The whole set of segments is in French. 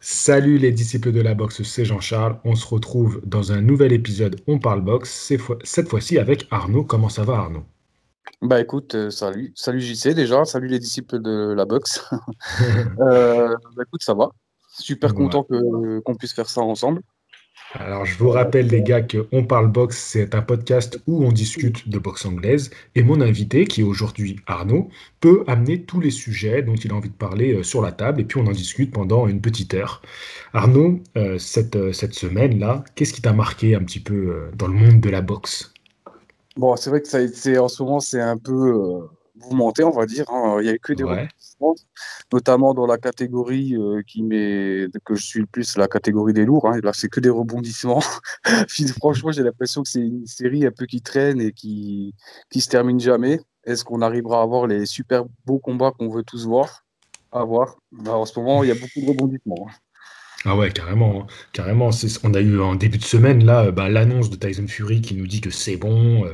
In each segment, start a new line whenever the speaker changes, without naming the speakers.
Salut les disciples de la boxe, c'est Jean-Charles. On se retrouve dans un nouvel épisode On parle boxe, cette fois-ci avec Arnaud. Comment ça va Arnaud?
Bah écoute, salut JC déjà, salut les disciples de la boxe. Bah écoute, ça va. Super
Ouais.
content qu'on puisse faire ça ensemble.
Alors je vous rappelle les gars que On parle boxe, c'est un podcast où on discute de boxe anglaise et mon invité, qui est aujourd'hui Arnaud, peut amener tous les sujets dont il a envie de parler sur la table et puis on en discute pendant une petite heure. Arnaud, cette semaine-là, qu'est-ce qui t'a marqué un petit peu dans le monde de la boxe?
Bon, c'est vrai que en ce moment, c'est un peu mouvementé, on va dire, hein. Il n'y a eu que des
Ouais,
rebondissements, notamment dans la catégorie que je suis le plus, la catégorie des lourds, hein. Et là, c'est que des rebondissements. Franchement, j'ai l'impression que c'est une série un peu qui traîne et qui se termine jamais. Est-ce qu'on arrivera à avoir les super beaux combats qu'on veut tous voir? À voir. Bah, en ce moment, il y a beaucoup de rebondissements.
ah ouais, carrément, hein. Carrément. On a eu en début de semaine là, l'annonce de Tyson Fury qui nous dit que c'est bon.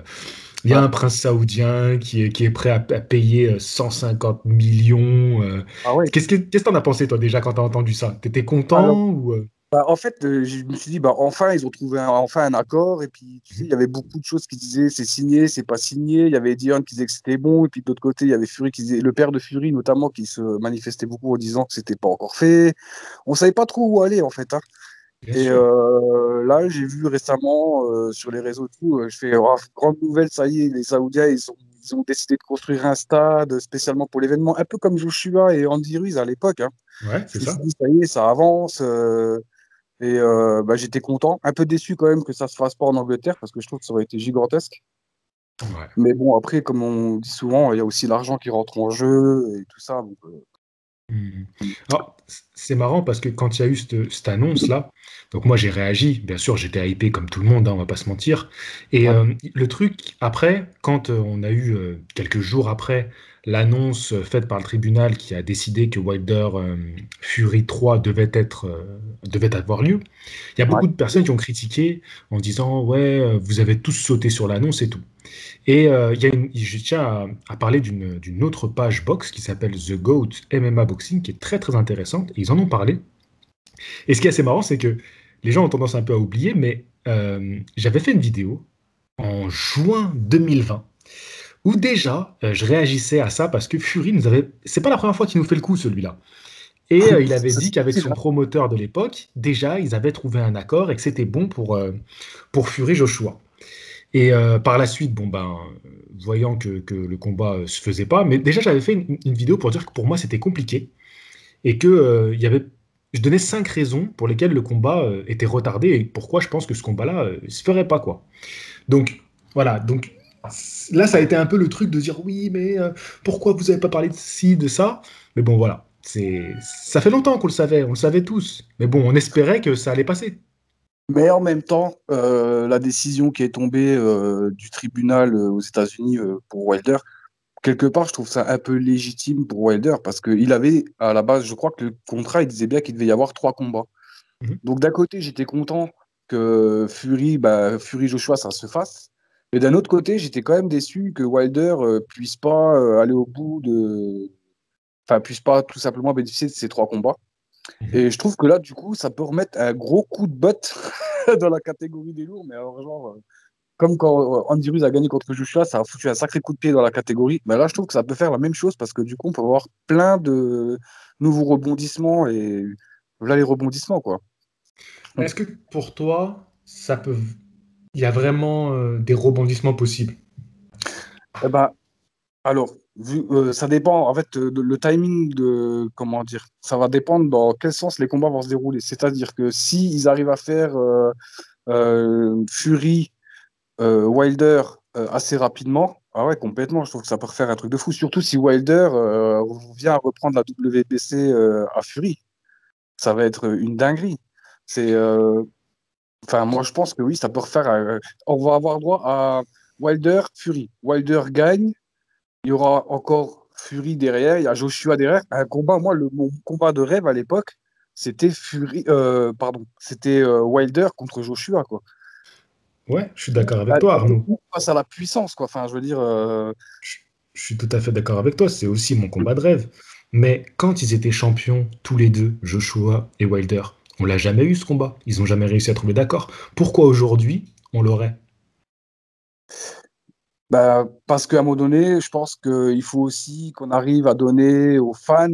Il y a
Ouais.
un prince saoudien qui est prêt à payer 150 millions.
Ah ouais.
Qu'est-ce que t'en as pensé toi déjà quand t'as entendu ça? T'étais
Alors,
content ou
bah, en fait, je me suis dit, bah, enfin, ils ont trouvé enfin un accord. Et puis, tu sais, il y avait beaucoup de choses qui disaient c'est signé, c'est pas signé. Il y avait Dion qui disait que c'était bon. Et puis, de l'autre côté, il y avait Fury qui disait, le père de Fury notamment, qui se manifestait beaucoup en disant que c'était pas encore fait. On savait pas trop où aller, en fait, hein.
bien
Et
sûr.
là, j'ai vu récemment sur les réseaux, tout, je fais grande nouvelle, ça y est, les Saoudiens, ils ont décidé de construire un stade spécialement pour l'événement, un peu comme Joshua et Andy Ruiz à l'époque, hein.
Ouais,
Je
c'est
me suis
ça.
dit, ça y est, ça avance. Et bah, j'étais content. Un peu déçu quand même que ça se fasse pas en Angleterre parce que je trouve que ça aurait été gigantesque.
Ouais.
Mais bon, après, comme on dit souvent, il y a aussi l'argent qui rentre en jeu et tout ça. Donc,
Mhm. Alors, c'est marrant parce que quand il y a eu cette annonce-là, donc moi j'ai réagi, bien sûr j'étais hypé comme tout le monde, hein, on va pas se mentir. Et
ouais.
le truc, après, quand on a eu quelques jours après l'annonce faite par le tribunal qui a décidé que Wilder Fury 3 devait avoir lieu, il y a
Ouais.
beaucoup de personnes qui ont critiqué en disant ouais, vous avez tous sauté sur l'annonce et tout. Et je tiens à parler d'une autre page box qui s'appelle The GOAT MMA Boxing, qui est très très intéressante, et ils en ont parlé. Et ce qui est assez marrant, c'est que les gens ont tendance un peu à oublier, mais j'avais fait une vidéo en juin 2020, où déjà je réagissais à ça parce que Fury nous avait. C'est pas la première fois qu'il nous fait le coup, celui-là. Et il avait dit
C'est
qu'avec
possible,
son
hein.
promoteur de l'époque, déjà ils avaient trouvé un accord et que c'était bon pour Fury Joshua. Et par la suite, bon ben, voyant que le combat se faisait pas, mais déjà j'avais fait une vidéo pour dire que pour moi c'était compliqué et que je donnais 5 raisons pour lesquelles le combat était retardé et pourquoi je pense que ce combat-là il se ferait pas quoi. Donc voilà, donc là ça a été un peu le truc de dire oui mais pourquoi vous avez pas parlé de ci, de ça, mais bon voilà, ça fait longtemps qu'on le savait, on le savait tous, mais bon on espérait que ça allait passer.
Mais en même temps, la décision qui est tombée du tribunal aux États-Unis pour Wilder, quelque part, je trouve ça un peu légitime pour Wilder parce qu'il avait, à la base, je crois que le contrat, il disait bien qu'il devait y avoir 3 combats.
Mhm.
Donc d'un côté, j'étais content que Fury Joshua, ça se fasse. Mais d'un autre côté, j'étais quand même déçu que Wilder puisse pas aller au bout enfin, puisse pas tout simplement bénéficier de ces 3 combats.
Mhm.
Et je trouve que là, du coup, ça peut remettre un gros coup de botte dans la catégorie des lourds. Mais alors, genre, comme quand Andy Ruiz a gagné contre Joshua, ça a foutu un sacré coup de pied dans la catégorie. Mais là, je trouve que ça peut faire la même chose parce que du coup, on peut avoir plein de nouveaux rebondissements et là, les rebondissements, quoi.
Est-ce que pour toi, il y a vraiment des rebondissements possibles?
Eh ben, alors, ça dépend, en fait, le timing de, comment dire, ça va dépendre dans quel sens les combats vont se dérouler. C'est-à-dire que si ils arrivent à faire Fury, Wilder assez rapidement, ah ouais, complètement, je trouve que ça peut refaire un truc de fou. Surtout si Wilder vient reprendre la WBC à Fury. Ça va être une dinguerie. C'est, enfin, moi, je pense que oui, ça peut refaire. On va avoir droit à Wilder, Fury. Wilder gagne. Il y aura encore Fury derrière. Il y a Joshua derrière. Un combat, moi, mon combat de rêve à l'époque, c'était c'était Wilder contre Joshua, quoi.
Ouais, je suis d'accord avec toi, Arnaud.
Face à la puissance, quoi. Enfin, je veux dire,
Je, je suis tout à fait d'accord avec toi. C'est aussi mon combat de rêve. Mais quand ils étaient champions, tous les deux, Joshua et Wilder, on l'a jamais eu ce combat. Ils n'ont jamais réussi à trouver d'accord. Pourquoi aujourd'hui, on l'aurait?
Bah, parce qu'à un moment donné, je pense qu'il faut aussi qu'on arrive à donner aux fans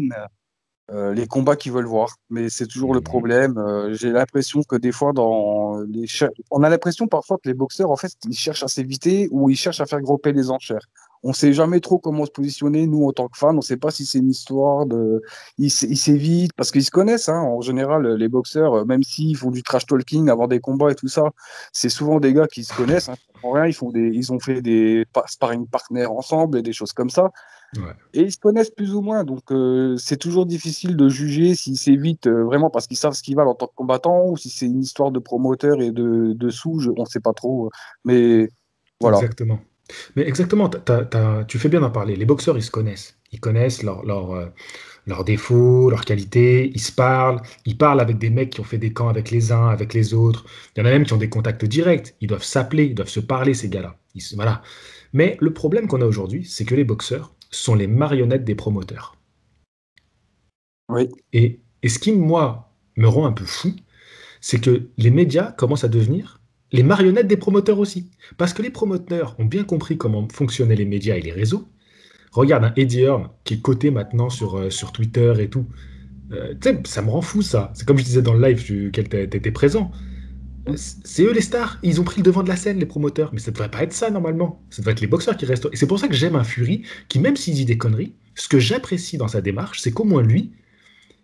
les combats qu'ils veulent voir. Mais c'est toujours le
Mhm.
problème. J'ai l'impression que des fois, on a l'impression parfois que les boxeurs, en fait, ils cherchent à s'éviter ou ils cherchent à faire grimper les enchères. On ne sait jamais trop comment se positionner, nous, en tant que fans. On ne sait pas si c'est une histoire de. Ils s'évitent parce qu'ils se connaissent. Hein. En général, les boxeurs, même s'ils font du trash talking avant des combats et tout ça, c'est souvent des gars qui se connaissent. Hein. Pour rien, ils ont fait des sparring partners ensemble et des choses comme ça.
Ouais.
Et ils se connaissent plus ou moins, donc c'est toujours difficile de juger s'ils s'évitent vraiment parce qu'ils savent ce qu'ils valent en tant que combattants ou si c'est une histoire de promoteur et de sous, on ne sait pas trop. Mais voilà.
Exactement. Mais exactement, tu fais bien d'en parler. Les boxeurs, ils se connaissent. Ils connaissent leurs défauts, leurs qualités. Ils se parlent. Ils parlent avec des mecs qui ont fait des camps avec les uns, avec les autres. Il y en a même qui ont des contacts directs. Ils doivent s'appeler, ils doivent se parler, ces gars-là. Voilà. Mais le problème qu'on a aujourd'hui, c'est que les boxeurs sont les marionnettes des promoteurs.
Oui,
Et ce qui, moi, me rend un peu fou, c'est que les médias commencent à devenir les marionnettes des promoteurs aussi. Parce que les promoteurs ont bien compris comment fonctionnaient les médias et les réseaux. Regarde un Eddie Hearn qui est coté maintenant sur Twitter et tout. Tu sais, ça me rend fou ça. C'est comme je disais dans le live auquel tu étais présent. C'est eux les stars. Ils ont pris le devant de la scène, les promoteurs. Mais ça devrait pas être ça normalement. Ça devrait être les boxeurs qui restent. Et c'est pour ça que j'aime un Fury qui, même s'il dit des conneries, ce que j'apprécie dans sa démarche, c'est qu'au moins lui,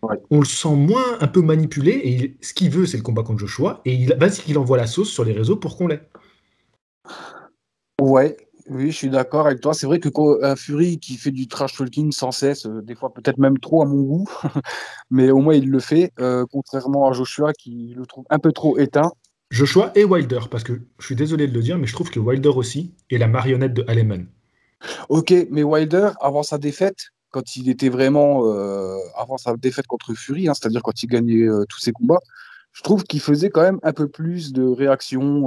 ouais.
on le sent moins un peu manipulé. Et ce qu'il veut, c'est le combat contre Joshua. Et vas-y qu'il envoie la sauce sur les réseaux pour qu'on l'ait.
Ouais, oui, je suis d'accord avec toi. C'est vrai que quand un Fury qui fait du trash talking sans cesse, des fois peut-être même trop à mon goût, mais au moins il le fait, contrairement à Joshua qui le trouve un peu trop éteint.
Joshua et Wilder, parce que je suis désolé de le dire, mais je trouve que Wilder aussi est la marionnette de Aleman.
Ok, mais Wilder, avant sa défaite, quand il était vraiment avant sa défaite contre Fury, hein, c'est-à-dire quand il gagnait tous ses combats, je trouve qu'il faisait quand même un peu plus de réactions.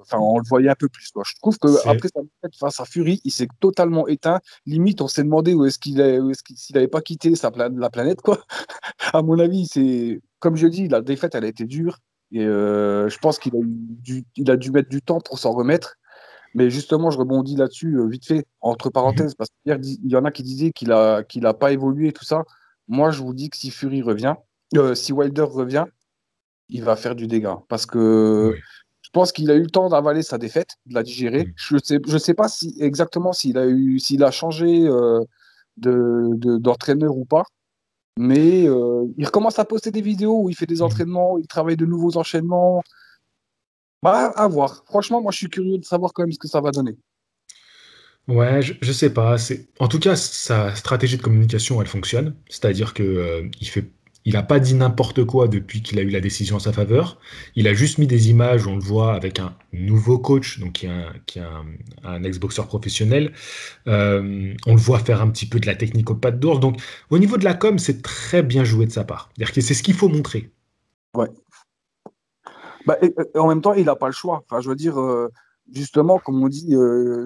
Enfin, on le voyait un peu plus, quoi. Je trouve
C'est
qu'après sa défaite face à Fury, il s'est totalement éteint. Limite, on s'est demandé s'il n'avait pas quitté la planète, quoi. À mon avis, c'est comme je dis, la défaite, elle a été dure. Et je pense il a dû mettre du temps pour s'en remettre. Mais justement, je rebondis là-dessus vite fait, entre
Mhm.
parenthèses, parce qu'il y en a qui disaient qu'il a pas évolué, tout ça. Moi, je vous dis que si Fury revient, si Wilder revient, il va faire du dégât. Parce que
Oui.
je pense qu'il a eu le temps d'avaler sa défaite, de la digérer.
Mhm.
Je sais pas si exactement s'il a changé d'entraîneur ou pas. Mais il recommence à poster des vidéos où il fait des
Mhm.
entraînements, il travaille de nouveaux enchaînements. Bah, à voir. Franchement, moi, je suis curieux de savoir quand même ce que ça va donner.
Ouais, je sais pas. En tout cas, sa stratégie de communication, elle fonctionne. C'est-à-dire que il a pas dit n'importe quoi depuis qu'il a eu la décision en sa faveur. Il a juste mis des images où on le voit avec un nouveau coach, donc qui est un ex-boxeur professionnel. On le voit faire un petit peu de la technique aux pattes d'ours. Donc, au niveau de la com, c'est très bien joué de sa part. C'est-à-dire que c'est ce qu'il faut montrer.
Ouais. Bah, et en même temps, il n'a pas le choix. Enfin, je veux dire, justement, comme on dit,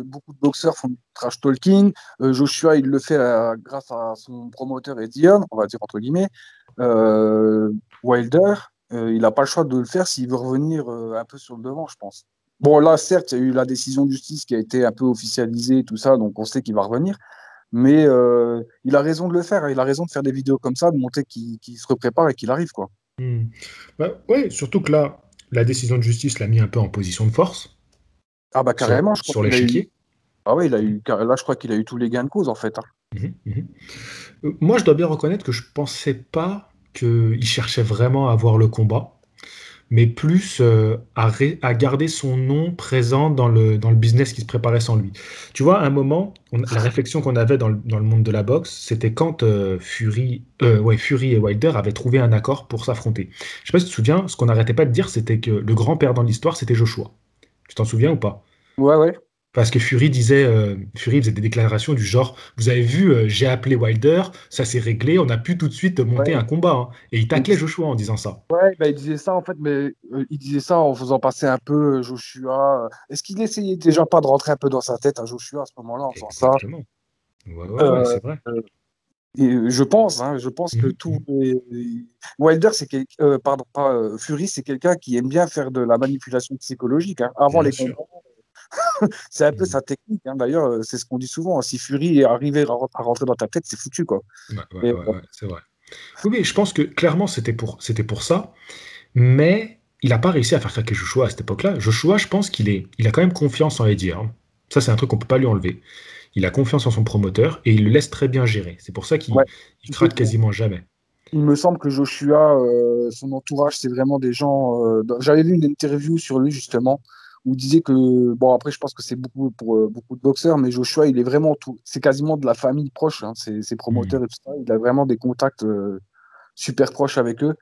beaucoup de boxeurs font du trash talking. Joshua, il le fait grâce à son promoteur Eddie Hearn, on va dire entre guillemets. Euh, Wilder, il n'a pas le choix de le faire s'il veut revenir un peu sur le devant, je pense. Bon, là, certes, il y a eu la décision de justice qui a été un peu officialisée, tout ça, donc on sait qu'il va revenir. Mais il a raison de le faire. Hein. Il a raison de faire des vidéos comme ça, de montrer qu'il se prépare et qu'il arrive, quoi.
Hmm. Bah, ouais, surtout que là, la décision de justice l'a mis un peu en position de force
Ah bah
sur,
carrément, je crois
sur
qu'il a eu.
l'échiquier.
Ah ouais, là, je crois qu'il a eu tous les gains de cause, en fait. Hein.
Mhm, mhm. Moi, je dois bien reconnaître que je pensais pas qu'il cherchait vraiment à avoir le combat, mais plus à garder son nom présent dans le business qui se préparait sans lui. Tu vois, à un moment, la réflexion qu'on avait dans le monde de la boxe, c'était quand Fury et Wilder avaient trouvé un accord pour s'affronter. Je sais pas si tu te souviens, ce qu'on n'arrêtait pas de dire, c'était que le grand perdant de l'histoire, c'était Joshua. Tu t'en souviens ou pas?
Ouais, ouais.
Parce que Fury faisait des déclarations du genre, vous avez vu, j'ai appelé Wilder, ça s'est réglé, on a pu tout de suite monter un
Ouais.
combat, hein. Et il
Il
taclait
dis-
Joshua en disant ça.
ouais, bah, il disait ça, en fait, mais il disait ça en faisant passer un peu Joshua. Est-ce qu'il essayait déjà pas de rentrer un peu dans sa tête à Joshua à ce moment-là en faisant ça?
Exactement. Ouais, ouais, ouais,
Euh,
c'est vrai.
Et je pense que
Mhm.
Wilder, pardon, pas Fury, c'est quelqu'un qui aime bien faire de la manipulation psychologique, hein. Avant
Bien
les
sûr.
combats, c'est un peu
Mhm.
sa technique, hein. D'ailleurs, c'est ce qu'on dit souvent, hein. Si Fury est arrivé à rentrer dans ta tête, c'est foutu, quoi.
Ouais, ouais,
Et,
ouais, ouais, c'est vrai. Oui, mais je pense que clairement, c'était pour ça. Mais il n'a pas réussi à faire craquer Joshua à cette époque-là. Joshua, je pense il a quand même confiance en Eddie Hearn. Ça, c'est un truc qu'on peut pas lui enlever. Il a confiance en son promoteur et il le laisse très bien gérer. C'est pour ça
ouais,
il
tu sais,
craque quasiment jamais.
il me semble que Joshua, son entourage, c'est vraiment des gens. J'avais lu une interview sur lui justement où il disait que bon après je pense que c'est beaucoup pour beaucoup de boxeurs, mais Joshua il est vraiment tout, c'est quasiment de la famille proche, hein, ses
Hmm.
promoteurs et tout ça. Il a vraiment des contacts super proches avec eux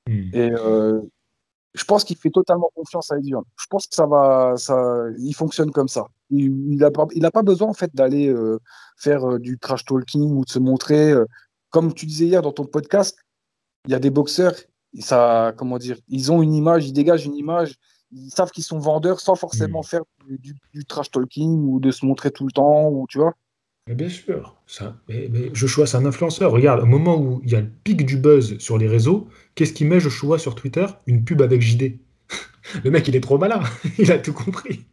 Hmm.
et je pense qu'il fait totalement confiance à Eddie Hearn. Je pense que il fonctionne comme ça. Il a pas besoin en fait d'aller faire du trash talking ou de se montrer. Comme tu disais hier dans ton podcast, il y a des boxeurs, ça, comment dire, ils ont une image, ils dégagent une image, ils savent qu'ils sont vendeurs sans forcément
Hmm.
faire du trash talking ou de se montrer tout le temps, ou tu vois.
Mais bien sûr, mais Joshua, c'est un influenceur. Regarde, au moment où il y a le pic du buzz sur les réseaux, qu'est-ce qu'il met Joshua sur Twitter? Une pub avec JD. Le mec, il est trop malin. Il a tout compris.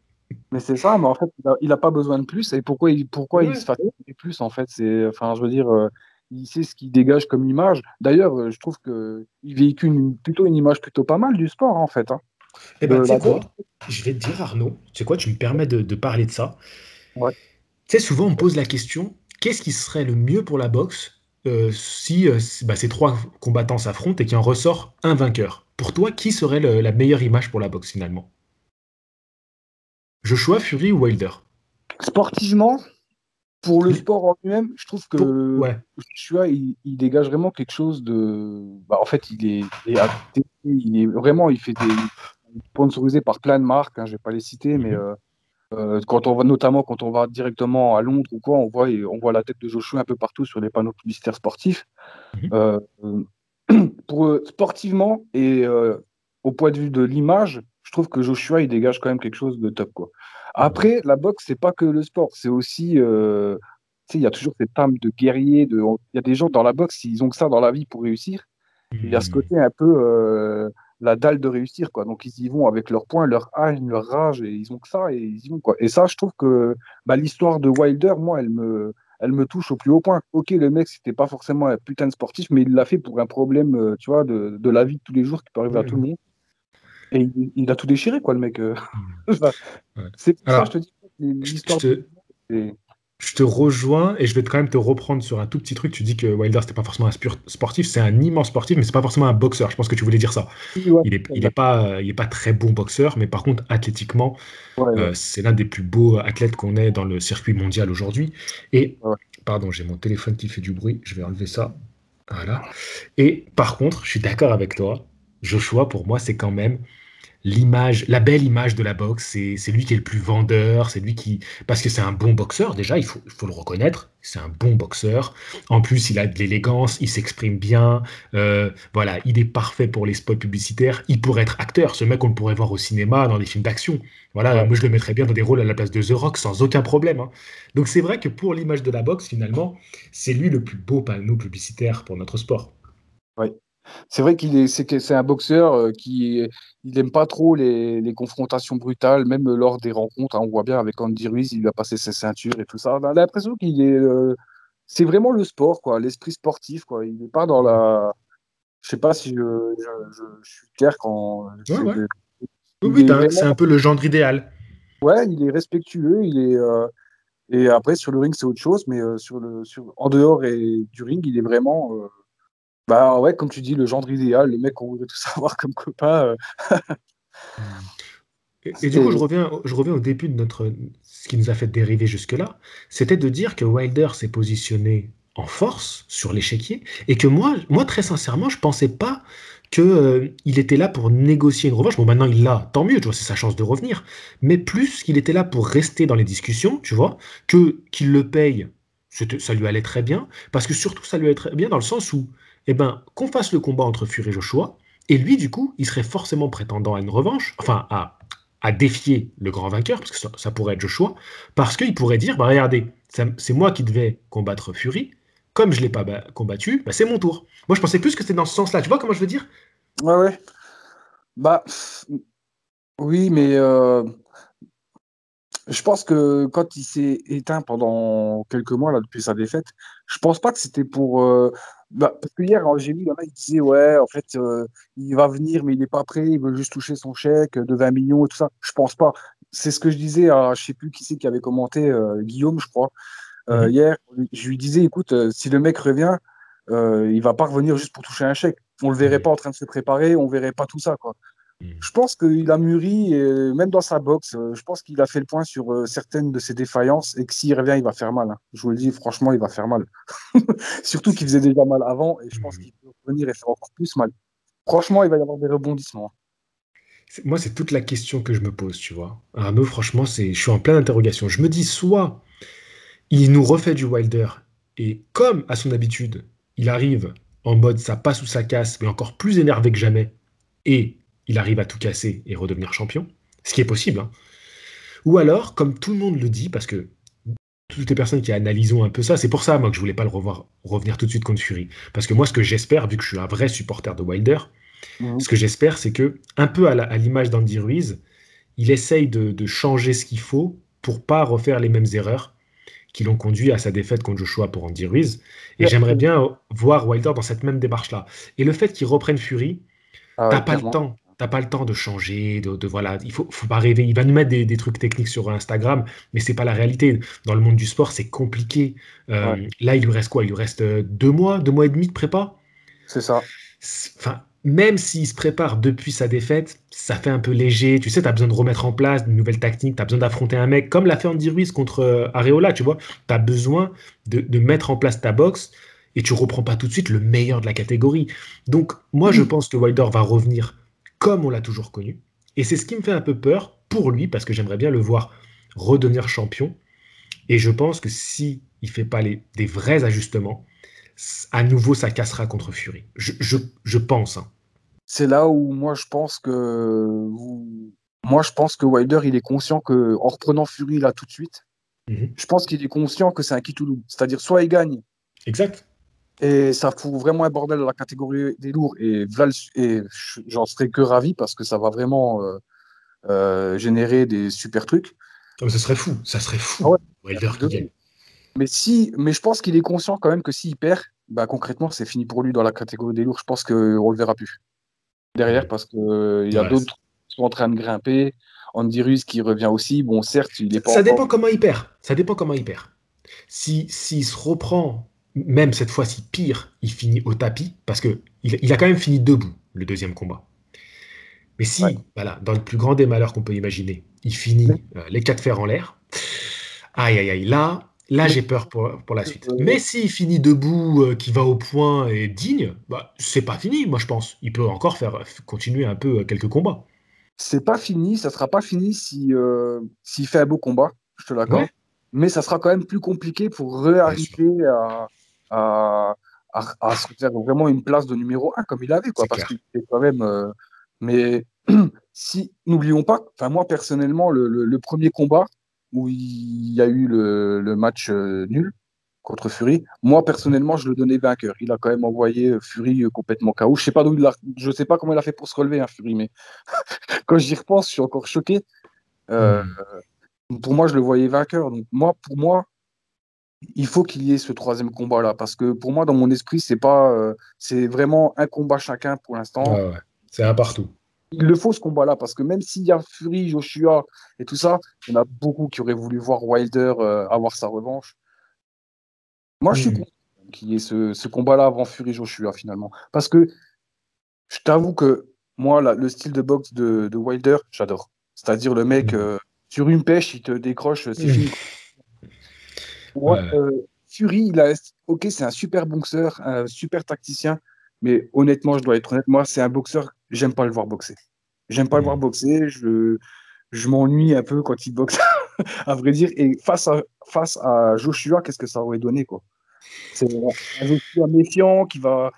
Mais c'est ça, mais en fait, il a pas besoin de plus. Et pourquoi il se
Ouais.
fatigue plus, en fait, c'est, enfin, je veux dire, il sait ce qu'il dégage comme image. D'ailleurs, je trouve que il véhicule plutôt une image plutôt pas mal du sport, en fait, hein,
Eh
de
ben, tu sais
la boxe.
quoi? Je vais te dire, Arnaud, tu sais quoi, tu me permets de parler de ça.
Ouais.
Tu sais, souvent, on me pose la question, qu'est-ce qui serait le mieux pour la boxe si bah, ces trois combattants s'affrontent et qu'il en ressort un vainqueur? Pour toi, qui serait la meilleure image pour la boxe, finalement? Joshua, Fury ou Wilder?
Sportivement, pour le
Li-
sport en lui-même, je trouve que
Ouais.
Joshua, il dégage vraiment quelque chose de. Bah, en fait, il est à côté, il est vraiment, il est sponsorisé par plein de marques, hein, je vais pas les citer, mais
Mhm.
quand on va, notamment quand on va directement à Londres ou quoi, on voit la tête de Joshua un peu partout sur les panneaux publicitaires sportifs.
Mhm.
Euh, sportivement et au point de vue de l'image, je trouve que Joshua, il dégage quand même quelque chose de top, quoi.
Ouais.
Après, la boxe, c'est pas que le sport, c'est aussi, tu sais, il y a toujours cette âme de guerrier, il y a des gens dans la boxe, ils ont que ça dans la vie pour réussir. Il y a ce
Mhm.
côté un peu la dalle de réussir, quoi. Donc ils y vont avec leur poing, leur haine, leur rage, et ils ont que ça, et ils y vont, quoi. Et ça, je trouve que bah, l'histoire de Wilder, moi, elle me touche au plus haut point. Ok, le mec, c'était pas forcément un putain de sportif, mais il l'a fait pour un problème, tu vois, de la vie de tous les jours qui peut arriver à
Ouais,
tout le
ouais.
monde. Et il a tout déchiré, quoi, le mec.
Mhm.
Enfin,
Ouais.
c'est pour ça, je te
Alors,
dis,
je
l'histoire de...
te, je te rejoins et je vais quand même te reprendre sur un tout petit truc. Tu dis que Wilder, c'était pas forcément un sportif, c'est un immense sportif, mais c'est pas forcément un boxeur. Je pense que tu voulais dire ça.
Ouais,
Il est pas très bon boxeur, mais par contre, athlétiquement,
ouais, ouais,
c'est l'un des plus beaux athlètes qu'on ait dans le circuit mondial aujourd'hui. Et,
ouais.
pardon, j'ai mon téléphone qui fait du bruit, je vais enlever ça. Voilà. Et par contre, je suis d'accord avec toi. Joshua, pour moi, c'est quand même l'image, la belle image de la boxe, c'est lui qui est le plus vendeur, c'est lui qui... Parce que c'est un bon boxeur, déjà, il faut le reconnaître, c'est un bon boxeur. En plus, il a de l'élégance, il s'exprime bien, voilà, il est parfait pour les spots publicitaires, il pourrait être acteur, ce mec, on le pourrait voir au cinéma, dans des films d'action. Voilà,
Ouais.
moi, je le mettrais bien dans des rôles à la place de The Rock, sans aucun problème, hein. Donc c'est vrai que pour l'image de la boxe, finalement, c'est lui le plus beau panneau publicitaire pour notre sport.
Ouais. C'est vrai c'est un boxeur il aime pas trop les confrontations brutales, même lors des rencontres, hein. On voit bien avec Andy Ruiz, il a passé ses ceintures et tout ça. On a l'impression c'est vraiment le sport, quoi, l'esprit sportif, quoi. Il n'est pas dans
Mm.
la, je sais pas si je suis clair quand
Ouais,
j'essaie
ouais.
de,
Oui,
il
oui,
est
c'est
vraiment,
un peu le genre idéal.
ouais, il est respectueux, et après sur le ring c'est autre chose, mais en dehors du ring, il est vraiment, bah ouais, comme tu dis, le genre idéal, le mec qu'on voudrait tous avoir comme copain.
Mm. Et du coup,
C'est
je reviens au début de ce qui nous a fait dériver jusque-là, c'était de dire que Wilder s'est positionné en force sur l'échiquier et que moi très sincèrement, je pensais pas que, il était là pour négocier une revanche. Bon, maintenant il l'a, tant mieux, tu vois, c'est sa chance de revenir. Mais plus qu'il était là pour rester dans les discussions, tu vois, qu'il le paye, ça lui allait très bien, parce que surtout ça lui allait très bien dans le sens où, eh ben, qu'on fasse le combat entre Fury et Joshua, et lui, du coup, il serait forcément prétendant à une revanche, enfin à défier le grand vainqueur, parce que ça pourrait être Joshua, parce qu'il pourrait dire, bah regardez, c'est moi qui devais combattre Fury, comme je ne l'ai pas combattu, bah, c'est mon tour. Moi, je pensais plus que c'était dans ce sens-là. Tu vois comment je veux dire?
Ouais, ouais. Bah, oui, mais je pense que quand il s'est éteint pendant quelques mois là, depuis sa défaite, je pense pas que c'était pour. Parce que hier, j'ai vu, il y en a, ils disaient, ouais, en fait, il va venir, mais il n'est pas prêt, il veut juste toucher son chèque de 20 millions et tout ça. Je pense pas. C'est ce que je disais à, je sais plus qui c'est qui avait commenté, Guillaume, je crois,
Mhm.
hier. Je lui disais, écoute, si le mec revient, il va pas revenir juste pour toucher un chèque. On le verrait
Mhm.
pas en train de se préparer, on verrait pas tout ça, quoi.
Mhm.
Je pense qu'il a mûri, et même dans sa boxe, je pense qu'il a fait le point sur certaines de ses défaillances et que s'il revient, il va faire mal, hein. Je vous le dis, franchement, il va faire mal. Surtout qu'il faisait déjà mal avant et je pense
Mhm.
qu'il peut revenir et faire encore plus mal. Franchement, il va y avoir des rebondissements.
Moi, c'est toute la question que je me pose, tu vois. Arnaud, franchement, je suis en pleine interrogation. Je me dis, soit il nous refait du Wilder, et comme à son habitude, il arrive en mode ça passe ou ça casse, mais encore plus énervé que jamais, et il arrive à tout casser et redevenir champion, ce qui est possible, hein. Ou alors, comme tout le monde le dit, parce que toutes les personnes qui analysons un peu ça, c'est pour ça, moi, que je voulais pas le revoir revenir tout de suite contre Fury. Parce que moi, ce que j'espère, vu que je suis un vrai supporter de Wilder,
Mhm.
ce que j'espère, c'est que, un peu à l'image d'Andy Ruiz, il essaye de changer ce qu'il faut pour pas refaire les mêmes erreurs qui l'ont conduit à sa défaite contre Joshua pour Andy Ruiz. Et
Ouais,
j'aimerais bien voir Wilder dans cette même démarche-là. Et le fait qu'il reprenne Fury,
ah
t'as
ouais,
pas le
clairement.
temps. T'as pas le temps de changer, voilà, faut pas rêver. Il va nous mettre des trucs techniques sur Instagram, mais c'est pas la réalité. Dans le monde du sport, c'est compliqué.
Ouais,
Là, il lui reste quoi? Il lui reste 2 mois et demi de prépa.
c'est ça.
Enfin, même s'il se prépare depuis sa défaite, ça fait un peu léger. Tu sais, tu as besoin de remettre en place de nouvelles tactiques, tu as besoin d'affronter un mec, comme l'a fait Andy Ruiz contre Areola, tu vois. Tu as besoin de mettre en place ta boxe et tu reprends pas tout de suite le meilleur de la catégorie. Donc, moi, je pense que Wilder va revenir comme on l'a toujours connu. Et c'est ce qui me fait un peu peur pour lui, parce que j'aimerais bien le voir redevenir champion. Et je pense que si il fait pas des vrais ajustements, à nouveau, ça cassera contre Fury. Je pense, hein.
C'est là où moi je pense que Wilder il est conscient que en reprenant Fury là tout de suite,
Mhm.
je pense qu'il est conscient que c'est un qui tout double. C'est-à-dire soit il gagne
Exact.
et ça fout vraiment un bordel dans la catégorie des lourds et, j'en serais que ravi parce que ça va vraiment générer des super trucs.
Oh, mais ça serait fou. Ça serait
Ah
fou.
ouais, c'est un
Wilder
truc
qui
de
gagne.
fou. Mais je pense qu'il est conscient quand même que s'il perd, bah, concrètement, c'est fini pour lui dans la catégorie des lourds. Je pense qu'on ne le verra plus derrière
Mhm.
parce qu'il y a
Ouais.
d'autres qui sont en train de grimper. Andy Ruiz qui revient aussi. Bon, certes, il n'est pas
Ça
encore.
dépend comment il perd. Ça dépend comment il perd. S'il se reprend, même cette fois-ci pire, il finit au tapis, parce que il a quand même fini debout, le deuxième combat. Mais
Ouais.
si, voilà, dans le plus grand des malheurs qu'on peut imaginer, il
Mais,
finit les quatre fers en l'air, aïe aïe aïe, là
mais,
j'ai peur pour la suite.
euh,
Mais s'il finit debout, qui va au point et digne, bah, c'est pas fini, moi je pense. Il peut encore continuer un peu quelques combats.
c'est pas fini. Ça sera pas fini si, s'il fait un beau combat, je te l'accorde.
Ouais,
Mais ça sera quand même plus compliqué pour
bien sûr,
réarriver à, à se faire vraiment une place de numéro un comme il avait, quoi.
c'est
Parce qu'il
clair.
était quand même. Mais si, n'oublions pas, enfin moi personnellement, le premier combat où il y a eu le match nul contre Fury, moi personnellement, je le donnais vainqueur. Il a quand même envoyé Fury complètement KO. Je sais pas comment il a fait pour se relever, hein, Fury, mais quand j'y repense, je suis encore choqué. Euh,
Hmm.
pour moi, je le voyais vainqueur. Donc moi, pour moi, il faut qu'il y ait ce troisième combat-là, parce que pour moi, dans mon esprit, c'est pas, c'est vraiment un combat chacun pour l'instant.
Ouais, ouais. C'est un partout.
Il le faut ce combat-là, parce que même s'il y a Fury, Joshua et tout ça, il y en a beaucoup qui auraient voulu voir Wilder avoir sa revanche. Moi, je suis
Hmm.
content qu'il y ait ce combat-là avant Fury, Joshua finalement, parce que je t'avoue que moi, le style de boxe de Wilder, j'adore. C'est-à-dire le mec
Hmm.
sur une pêche, il te décroche, c'est
Hmm.
fini. Ouais,
Ouais.
Fury, ok, c'est un super boxeur, un super tacticien, mais honnêtement, je dois être honnête, moi, c'est un boxeur, j'aime pas le voir boxer. J'aime pas le voir
Hmm.
boxer, je m'ennuie un peu quand il boxe, à vrai dire. Et face à Joshua, qu'est-ce que ça aurait donné, quoi? C'est un Joshua méfiant qui va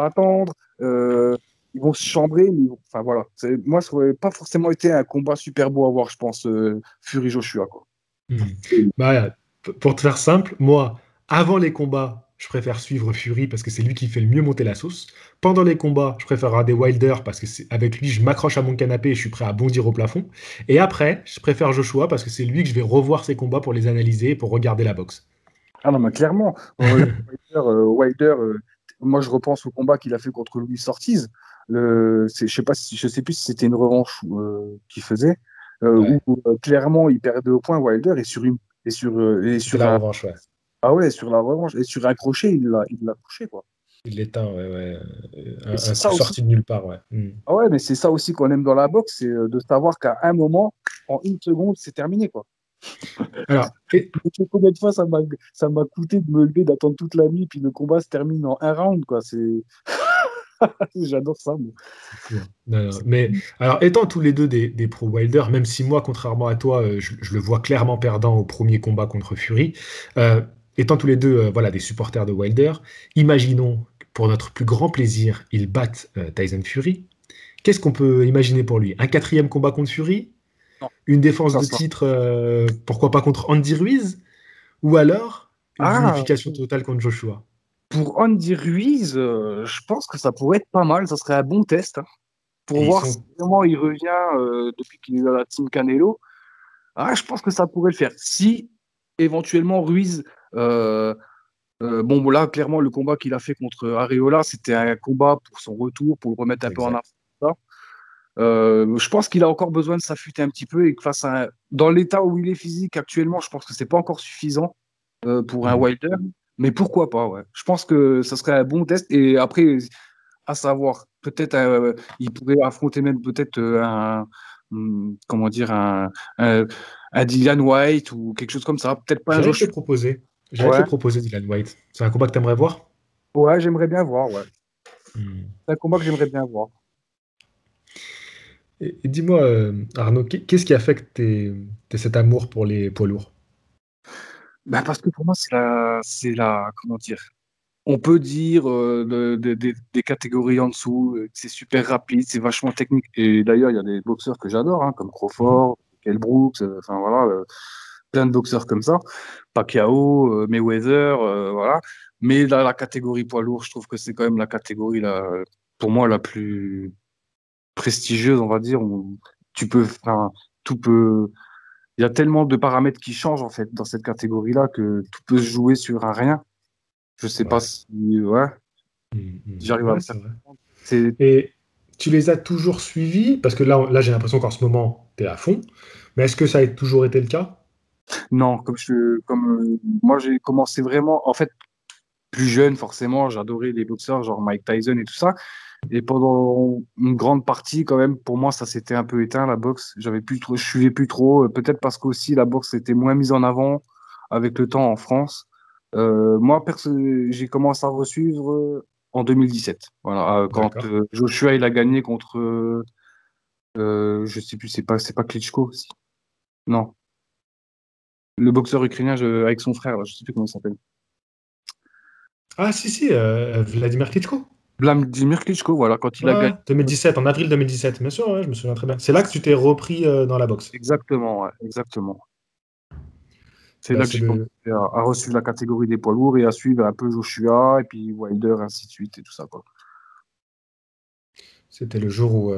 attendre, ils vont se chambrer, mais enfin voilà. Moi, ça aurait pas forcément été un combat super beau à voir, je pense, Fury-Joshua, quoi.
Hmm. Bah, pour te faire simple, moi, avant les combats, je préfère suivre Fury parce que c'est lui qui fait le mieux monter la sauce. Pendant les combats, je préfère regarder Wilder parce que avec lui, je m'accroche à mon canapé et je suis prêt à bondir au plafond. Et après, je préfère Joshua parce que c'est lui que je vais revoir ses combats pour les analyser et pour regarder la boxe.
Ah non, mais clairement, Wilder, moi je repense au combat qu'il a fait contre Louis Ortiz. Je sais plus si c'était une revanche qu'il faisait,
Ouais,
où clairement il perdait au point Wilder et
c'était
sur
la
un
revanche, ouais.
ah ouais sur la revanche et sur un crochet il l'a couché quoi.
Il l'éteint, ouais, ouais.
Et
Un
c'est
coup
ça aussi.
sorti de nulle part, ouais.
Ah ouais, mais c'est ça aussi qu'on aime dans la boxe, c'est de savoir qu'à un moment, en une seconde, c'est terminé quoi.
Alors, et,
Je sais combien de fois ça m'a coûté de me lever, d'attendre toute la nuit, puis le combat se termine en un round, quoi. J'adore ça, moi.
c'est fou, hein. Non, non. Mais alors, étant tous les deux des pro Wilder, même si moi, contrairement à toi, je le vois clairement perdant au premier combat contre Fury, euh, étant tous les deux voilà, des supporters de Wilder, imaginons que pour notre plus grand plaisir, ils battent Tyson Fury. Qu'est-ce qu'on peut imaginer pour lui? Un quatrième combat contre Fury?
Non,
Une défense
ça,
de
ça.
titre, pourquoi pas contre Andy Ruiz? Ou alors une
Ah,
unification totale contre Joshua?
pour Andy Ruiz, je pense que ça pourrait être pas mal. Ça serait un bon test, hein, pour
Et ils
voir si
sont
vraiment il revient depuis qu'il est dans la team Canelo. Ah, je pense que ça pourrait le faire. Si éventuellement Ruiz, euh, bon, là, clairement, le combat qu'il a fait contre Areola, c'était un combat pour son retour, pour le remettre un peu en
exact.
avant. Je pense qu'il a encore besoin de s'affûter un petit peu et que dans l'état où il est physique actuellement, je pense que c'est pas encore suffisant pour un
Mhm.
Wilder, mais pourquoi pas, ouais. Je pense que ça serait un bon test et après, à savoir, peut-être il pourrait affronter même peut-être comment dire, un, un Dillian White ou quelque chose comme ça, peut-être pas un
J'allais te le
Joshua.
proposer. J'allais te
Ouais,
le proposer, Dylan White. C'est un combat que tu aimerais voir?
ouais, j'aimerais bien voir, ouais.
Hmm.
C'est un combat que j'aimerais bien voir.
Et dis-moi, Arnaud, qu'est-ce qui a fait que t'aies cet amour pour les poids lourds?
Ben parce que pour moi, comment dire, on peut dire des catégories en dessous, que c'est super rapide, c'est vachement technique. Et d'ailleurs, il y a des boxeurs que j'adore, hein, comme
Mhm.
Crawford, Kell Brooks, enfin voilà, plein de boxeurs comme ça. Pacquiao, Mayweather, voilà. Mais dans la catégorie poids lourd, je trouve que c'est quand même la catégorie, pour moi, la plus prestigieuse, on va dire, où enfin, tout peut. Il y a tellement de paramètres qui changent, en fait, dans cette catégorie-là, que tout peut se jouer sur un rien. Je sais pas
Ouais.
si, ouais, si j'arrive à
Ouais,
me faire
c'est vrai.
comprendre. C'est
Et tu les as toujours suivis? Parce que là j'ai l'impression qu'en ce moment, tu es à fond. Mais est-ce que ça a toujours été le cas?
non, moi j'ai commencé vraiment, en fait, plus jeune forcément, j'adorais les boxeurs genre Mike Tyson et tout ça. Et pendant une grande partie, quand même, pour moi, ça s'était un peu éteint la boxe. J'avais plus trop, je suivais plus trop. Peut-être parce qu'aussi la boxe était moins mise en avant avec le temps en France. Moi, j'ai commencé à resuivre en 2017. Voilà, quand
D'accord.
Joshua il a gagné contre, je sais plus, c'est pas Klitschko aussi. Non. Le boxeur ukrainien avec son frère, là, je sais plus comment il s'appelle.
Ah si, si, Vladimir Klitschko.
Vladimir Klitschko, voilà, quand il a
Ouais,
gagné.
2017, en avril 2017. Bien sûr, ouais, je me souviens très bien. C'est là que tu t'es repris dans la boxe.
Exactement, ouais, exactement. C'est
Bah,
là que
c'est
j'ai commencé à resuivre la catégorie des poids lourds et à suivre un peu Joshua et puis Wilder, ainsi de suite et tout ça, quoi.
C'était le jour où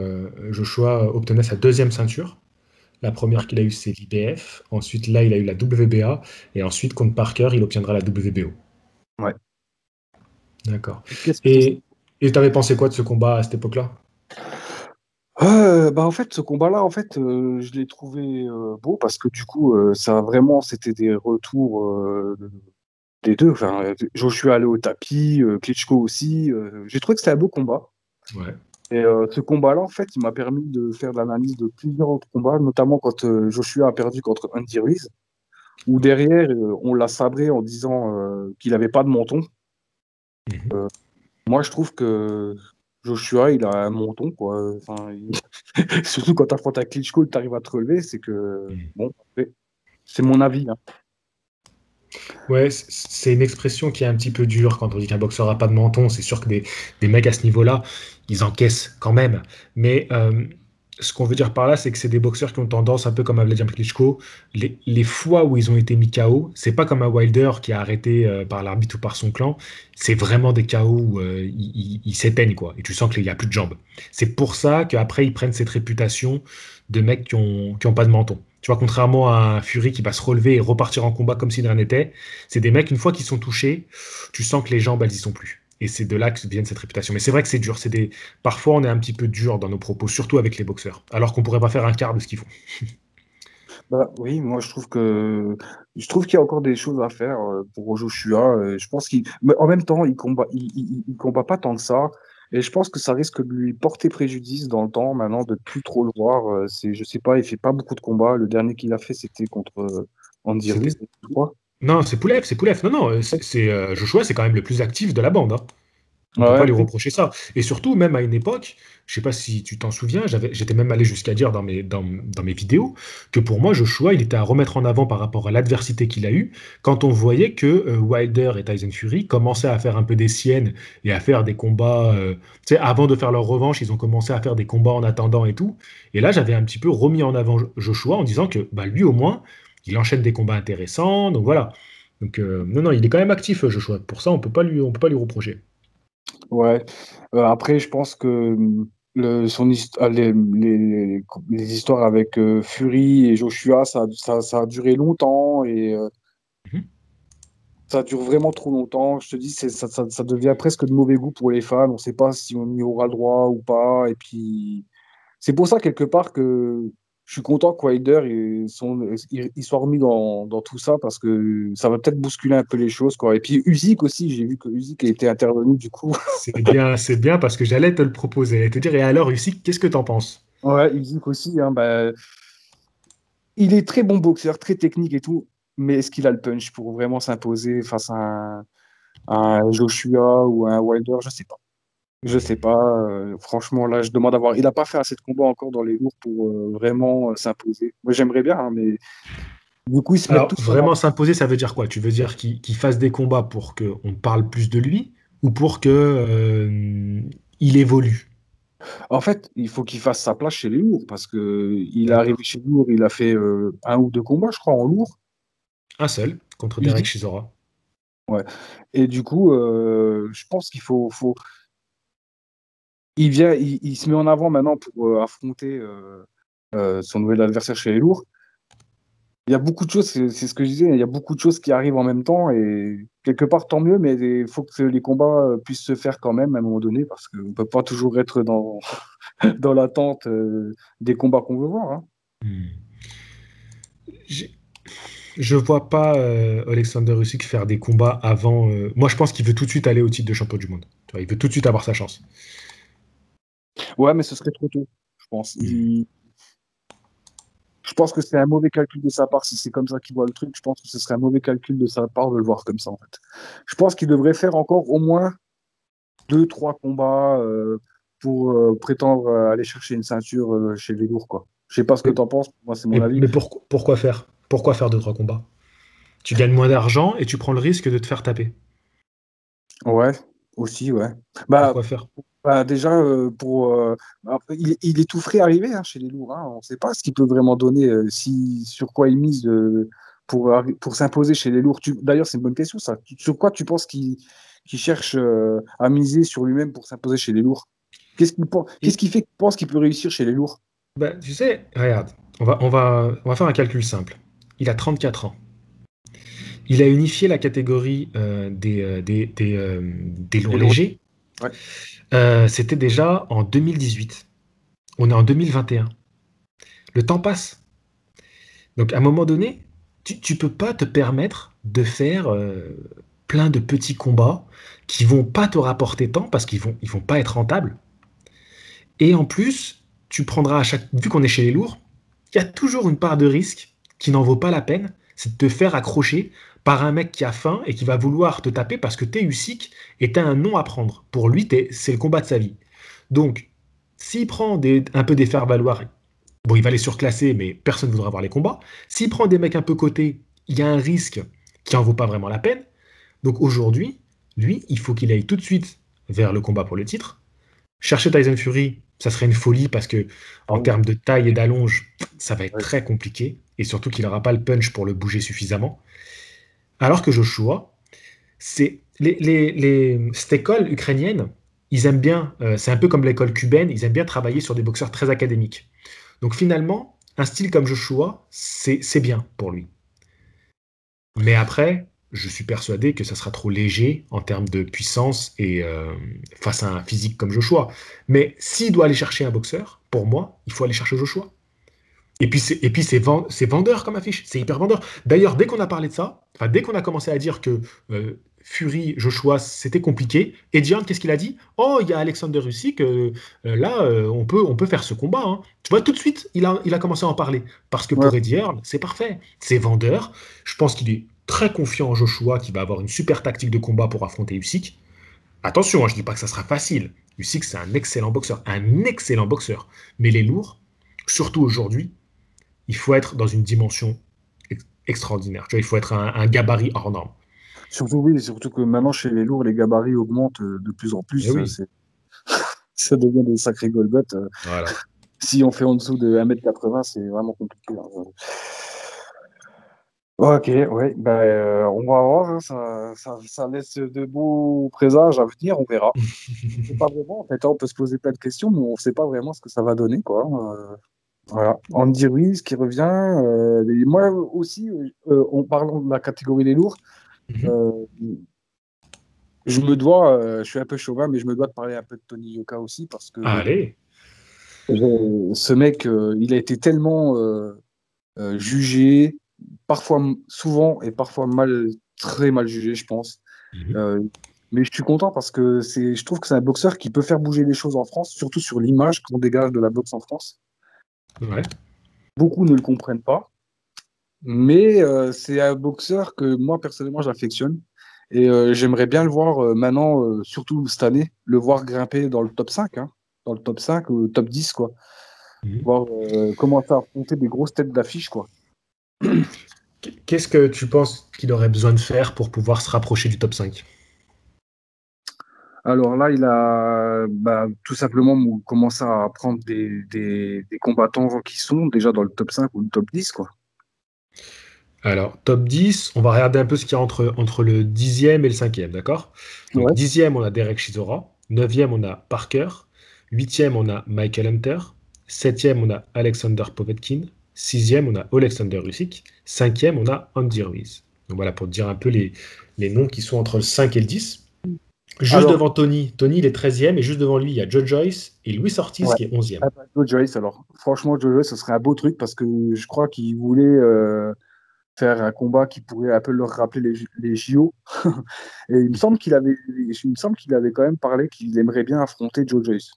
Joshua obtenait sa deuxième ceinture. La première qu'il a eue, c'est l'IBF. Ensuite, là, il a eu la WBA. Et ensuite, contre Parker, il obtiendra la WBO.
Ouais.
D'accord.
Qu'est-ce que ça
Et tu avais pensé quoi de ce combat à cette époque-là?
Bah en fait, ce combat-là, en fait, je l'ai trouvé beau parce que du coup, ça vraiment, c'était des retours des deux. Enfin, Joshua allé au tapis, Klitschko aussi. J'ai trouvé que c'était un beau combat.
Ouais.
Et ce combat-là, en fait, il m'a permis de faire de l'analyse de plusieurs autres combats, notamment quand Joshua a perdu contre Andy Ruiz, où derrière, on l'a sabré en disant qu'il n'avait pas de menton.
Mhm.
Moi, je trouve que Joshua, il a un menton, quoi. Enfin, surtout quand tu affrontes un Klitschko et que tu arrives à te relever, c'est que,
Mhm.
bon, après, c'est mon avis, hein.
Ouais, c'est une expression qui est un petit peu dure quand on dit qu'un boxeur n'a pas de menton. C'est sûr que des mecs à ce niveau-là, ils encaissent quand même. Mais Ce qu'on veut dire par là, c'est que c'est des boxeurs qui ont tendance, un peu comme à Vladimir Klitschko, les fois où ils ont été mis KO, c'est pas comme un Wilder qui a arrêté par l'arbitre ou par son clan, c'est vraiment des KO où ils s'éteignent, quoi, et tu sens qu'il n'y a plus de jambes. C'est pour ça qu'après, ils prennent cette réputation de mecs qui ont pas de menton. Tu vois, contrairement à un Fury qui va se relever et repartir en combat comme si de rien n'était, c'est des mecs, une fois qu'ils sont touchés, tu sens que les jambes, elles y sont plus. Et c'est de là que vient cette réputation. Mais c'est vrai que c'est dur. Parfois, on est un petit peu dur dans nos propos, surtout avec les boxeurs, alors qu'on pourrait pas faire un quart de ce qu'ils font.
Bah, oui, moi je trouve qu'il y a encore des choses à faire pour Joshua. Je pense mais en même temps, il combat pas tant que ça. Et je pense que ça risque de lui porter préjudice dans le temps maintenant de plus trop le voir. Je sais pas, il fait pas beaucoup de combats. Le dernier qu'il a fait, c'était contre Andy Ruiz,
C'était...
je crois.
Non, c'est Poulev, c'est Poulev. Non, non, Joshua, c'est quand même le plus actif de la bande, hein. On peut pas
Ouais,
lui
oui.
reprocher ça. Et surtout, même à une époque, je sais pas si tu t'en souviens, j'étais même allé jusqu'à dire dans mes vidéos que pour moi, Joshua, il était à remettre en avant par rapport à l'adversité qu'il a eue quand on voyait que Wilder et Tyson Fury commençaient à faire un peu des siennes et à faire des combats. Tu sais, avant de faire leur revanche, ils ont commencé à faire des combats en attendant et tout. Et là, j'avais un petit peu remis en avant Joshua en disant que bah, lui, au moins, il enchaîne des combats intéressants. Donc voilà. Donc, non, non, il est quand même actif, Joshua. Pour ça, on peut pas lui reprocher.
Ouais. Après, je pense que les histoires avec Fury et Joshua, ça a duré longtemps et
Mhm.
ça dure vraiment trop longtemps. Je te dis, ça devient presque de mauvais goût pour les fans. On ne sait pas si on y aura le droit ou pas. Et puis, c'est pour ça, quelque part, que je suis content que Wilder il soit remis dans tout ça parce que ça va peut-être bousculer un peu les choses, quoi. Et puis, Usyk aussi, j'ai vu que Usyk a été intervenu, du coup.
C'est bien parce que j'allais te le proposer. J'allais te dire, et alors, Lucie, qu'est-ce que t'en penses?
Ouais, Usyk aussi, hein, bah, il est très bon boxeur, très technique et tout, mais est-ce qu'il a le punch pour vraiment s'imposer face à un Joshua ou à un Wilder? Je sais pas. Je sais pas. Franchement, là, je demande à voir. Il n'a pas fait assez de combats encore dans les lourds pour vraiment s'imposer. Moi, j'aimerais bien, hein, mais du coup, ils se mettent
Alors,
tous en
vraiment
avant.
s'imposer, ça veut dire quoi? Tu veux dire qu'il fasse des combats pour qu'on parle plus de lui ou pour que il évolue?
En fait, il faut qu'il fasse sa place chez les lourds parce que il est arrivé
D'accord.
chez les lourds, il a fait un ou deux combats, je crois, en lourd.
Un seul contre Derek
Easy.
Chisora.
Ouais. Et du coup, je pense qu'il faut. Il se met en avant maintenant pour affronter son nouvel adversaire chez les lourds. Il y a beaucoup de choses, c'est ce que je disais, il y a beaucoup de choses qui arrivent en même temps et quelque part tant mieux, mais il faut que les combats puissent se faire quand même à un moment donné parce qu'on ne peut pas toujours être dans l'attente des combats qu'on veut voir, hein.
Hmm. J'ai- Je vois pas Alexander Usyk faire des combats avant. Moi, je pense qu'il veut tout de suite aller au titre de champion du monde. Tu vois, il veut tout de suite avoir sa chance.
Ouais, mais ce serait trop tôt, je pense.
Hmm.
Je pense que c'est un mauvais calcul de sa part. Si c'est comme ça qu'il voit le truc, je pense que ce serait un mauvais calcul de sa part de le voir comme ça, en fait. Je pense qu'il devrait faire encore au moins deux, trois combats pour prétendre aller chercher une ceinture chez les lourds, quoi. Je sais pas ce que
Mais,
tu en penses, moi c'est mon avis.
mais pourquoi faire? Pourquoi faire deux, trois combats? Tu gagnes moins d'argent et tu prends le risque de te faire taper.
Ouais, aussi, ouais. Bah,
Pourquoi faire?
déjà, il est tout frais arrivé hein, chez les lourds, hein. On ne sait pas ce qu'il peut vraiment donner, sur quoi il mise pour s'imposer chez les lourds. D'ailleurs, c'est une bonne question, ça. Sur quoi tu penses qu'il cherche à miser sur lui-même pour s'imposer chez les lourds? Qu'est-ce
Il-
qui fait qu'il pense qu'il peut réussir chez les lourds?
Bah, tu sais, regarde, on va faire un calcul simple. Il a 34 ans. Il a unifié la catégorie des lourds
Les lourds.
légers.
Ouais.
C'était déjà en 2018. On est en 2021. Le temps passe. Donc, à un moment donné, tu peux pas te permettre de faire plein de petits combats qui vont pas te rapporter tant parce ils vont pas être rentables. Et en plus, vu qu'on est chez les lourds, il y a toujours une part de risque qui n'en vaut pas la peine, c'est de te faire accrocher par un mec qui a faim et qui va vouloir te taper parce que t'es Usyk et t'as un nom à prendre. Pour lui, c'est le combat de sa vie. Donc, s'il prend un peu des faire-valoir, bon, il va les surclasser, mais personne ne voudra voir les combats. S'il prend des mecs un peu cotés, il y a un risque qui en vaut pas vraiment la peine. Donc aujourd'hui, lui, il faut qu'il aille tout de suite vers le combat pour le titre, chercher Tyson Fury Ça serait une folie parce que
Ah
en
oui.
termes de taille et d'allonge, ça va être
Ouais.
très compliqué. Et surtout qu'il n'aura pas le punch pour le bouger suffisamment. Alors que Joshua, cette école ukrainienne, ils aiment bien, c'est un peu comme l'école cubaine, ils aiment bien travailler sur des boxeurs très académiques. Donc finalement, un style comme Joshua, c'est bien pour lui. Mais après, je suis persuadé que ça sera trop léger en termes de puissance et face à un physique comme Joshua. Mais s'il doit aller chercher un boxeur, pour moi, il faut aller chercher Joshua. Et puis c'est vendeur comme affiche, c'est hyper vendeur. D'ailleurs, dès qu'on a parlé de ça, enfin dès qu'on a commencé à dire que Fury, Joshua, c'était compliqué, Edian, qu'est-ce qu'il a dit? Oh, il y a Alexander Usyk, là, on peut faire ce combat, hein. Tu vois, tout de suite, il a commencé à en parler. Parce que
Ouais.
pour Eddie Earl, c'est parfait. C'est vendeur. Je pense qu'il est très confiant en Joshua, qui va avoir une super tactique de combat pour affronter Usyk. Attention, hein, je dis pas que ça sera facile. Usyk, c'est un excellent boxeur. Un excellent boxeur. Mais les lourds, surtout aujourd'hui, il faut être dans une dimension extraordinaire. Tu vois, il faut être un gabarit hors norme.
Surtout, oui, surtout que maintenant, chez les lourds, les gabarits augmentent de plus en
Eh
plus.
oui,
Ça devient des sacrés Golgoth.
voilà.
Si on fait en dessous de 1,80 m, c'est vraiment compliqué, hein. Ok, oui, ben, on va voir, hein, ça laisse de beaux présages à venir, on verra. On ne sait pas vraiment, en fait, hein, on peut se poser plein de questions, mais on ne sait pas vraiment ce que ça va donner, quoi. Voilà. Andy Ruiz qui revient. Et moi aussi, en parlant de la catégorie des lourds,
Mhm.
euh, je suis un peu chauvin, mais je me dois de parler un peu de Tony Yoka aussi, parce que
Allez.
ce mec, il a été tellement jugé, parfois, souvent et parfois mal, très mal jugé, je pense.
Mhm.
Euh, mais je suis content parce que je trouve que c'est un boxeur qui peut faire bouger les choses en France, surtout sur l'image qu'on dégage de la boxe en France.
Ouais.
Beaucoup ne le comprennent pas, mais c'est un boxeur que moi, personnellement, j'affectionne. Et j'aimerais bien le voir maintenant, surtout cette année, le voir grimper dans le top 5, hein, dans le top 5 ou top 10, quoi.
Mhm.
Voir commencer à affronter des grosses têtes d'affiche, quoi.
Qu'est-ce que tu penses qu'il aurait besoin de faire pour pouvoir se rapprocher du top 5?
Alors là, il a tout simplement commencé à prendre des combattants qui sont déjà dans le top 5 ou le top 10, quoi.
Alors, top 10, on va regarder un peu ce qu'il y a entre le dixième et le cinquième, d'accord? Donc,
Ouais.
dixième, on a Derek Chisora. Neuvième, on a Parker. Huitième, on a Michael Hunter. Septième, on a Alexander Povetkin. Sixième, on a Alexander Usyk. Cinquième, on a Andy Ruiz. Donc voilà, pour te dire un peu les noms qui sont entre le 5 et le 10. Juste
Alors,
devant Tony, Tony il est 13e, et juste devant lui, il y a Joe Joyce et Luis Ortiz
ouais.
qui est 11e.
Ah bah, Joe Joyce, alors. Franchement, Joe Joyce, ce serait un beau truc parce que je crois qu'il voulait faire un combat qui pourrait un peu leur rappeler les JO. Et il me semble qu'il avait quand même parlé qu'il aimerait bien affronter Joe Joyce.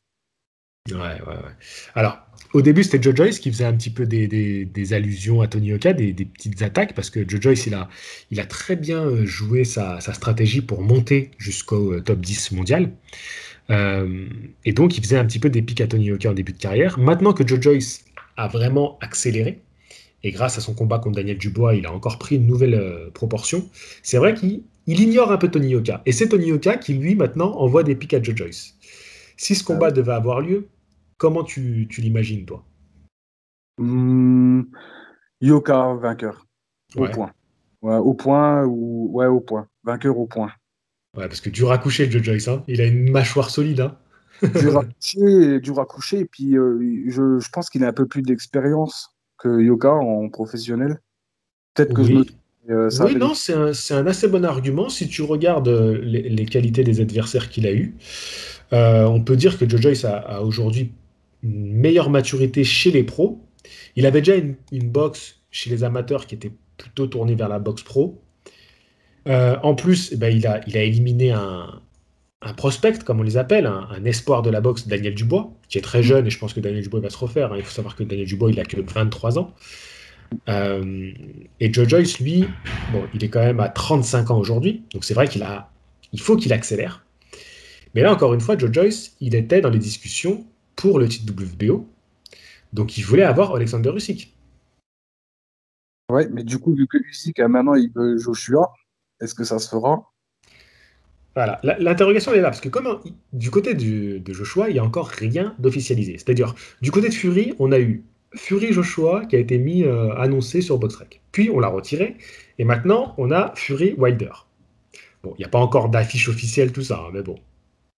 Ouais, ouais, ouais. Alors, au début, c'était Joe Joyce qui faisait un petit peu des allusions à Tony Oka, des petites attaques, parce que Joe Joyce, il a très bien joué sa stratégie pour monter jusqu'au top 10 mondial. Euh, et donc, il faisait un petit peu des pics à Tony Oka en début de carrière. Maintenant que Joe Joyce a vraiment accéléré, et grâce à son combat contre Daniel Dubois, il a encore pris une nouvelle proportion, c'est vrai qu'il ignore un peu Tony Oka. Et c'est Tony Oka qui, lui, maintenant, envoie des pics à Joe Joyce. Si ce
Ah
combat
ouais.
devait avoir lieu, comment tu l'imagines, toi?
Hmm, Yoka, vainqueur. Au
Ouais.
point. Ouais, au point ou ouais, au point. Vainqueur au point.
Ouais, parce que dur à coucher, Joe Joyce, hein. Il a une mâchoire solide, hein.
Dur à coucher. Et puis, je pense qu'il a un peu plus d'expérience que Yoka en professionnel. Peut-être que je me
Oui.
trompe, ça
Oui, non,
vérifie.
c'est un assez bon argument. Si tu regardes les qualités des adversaires qu'il a eus, on peut dire que Joe Joyce a aujourd'hui une meilleure maturité chez les pros. Il avait déjà une boxe chez les amateurs qui était plutôt tournée vers la boxe pro. En plus, eh ben, il a éliminé un prospect, comme on les appelle, un espoir de la boxe, Daniel Dubois, qui est très jeune, et je pense que Daniel Dubois va se refaire, hein. Il faut savoir que Daniel Dubois, il a que 23 ans. Euh, et Joe Joyce, lui, bon, il est quand même à 35 ans aujourd'hui, donc c'est vrai il faut qu'il accélère. Mais là, encore une fois, Joe Joyce, il était dans les discussions pour le titre WBO, donc il voulait avoir Alexander Usyk.
Ouais, mais du coup, vu que Usyk, maintenant, il veut Joshua, est-ce que ça se fera?
Voilà, l'interrogation est là, parce que du côté de Joshua, il n'y a encore rien d'officialisé. C'est-à-dire, du côté de Fury, on a eu Fury Joshua qui a été annoncé sur BoxRec. Puis on l'a retiré, et maintenant on a Fury Wilder. Bon, il n'y a pas encore d'affiche officielle, tout ça, hein, mais bon,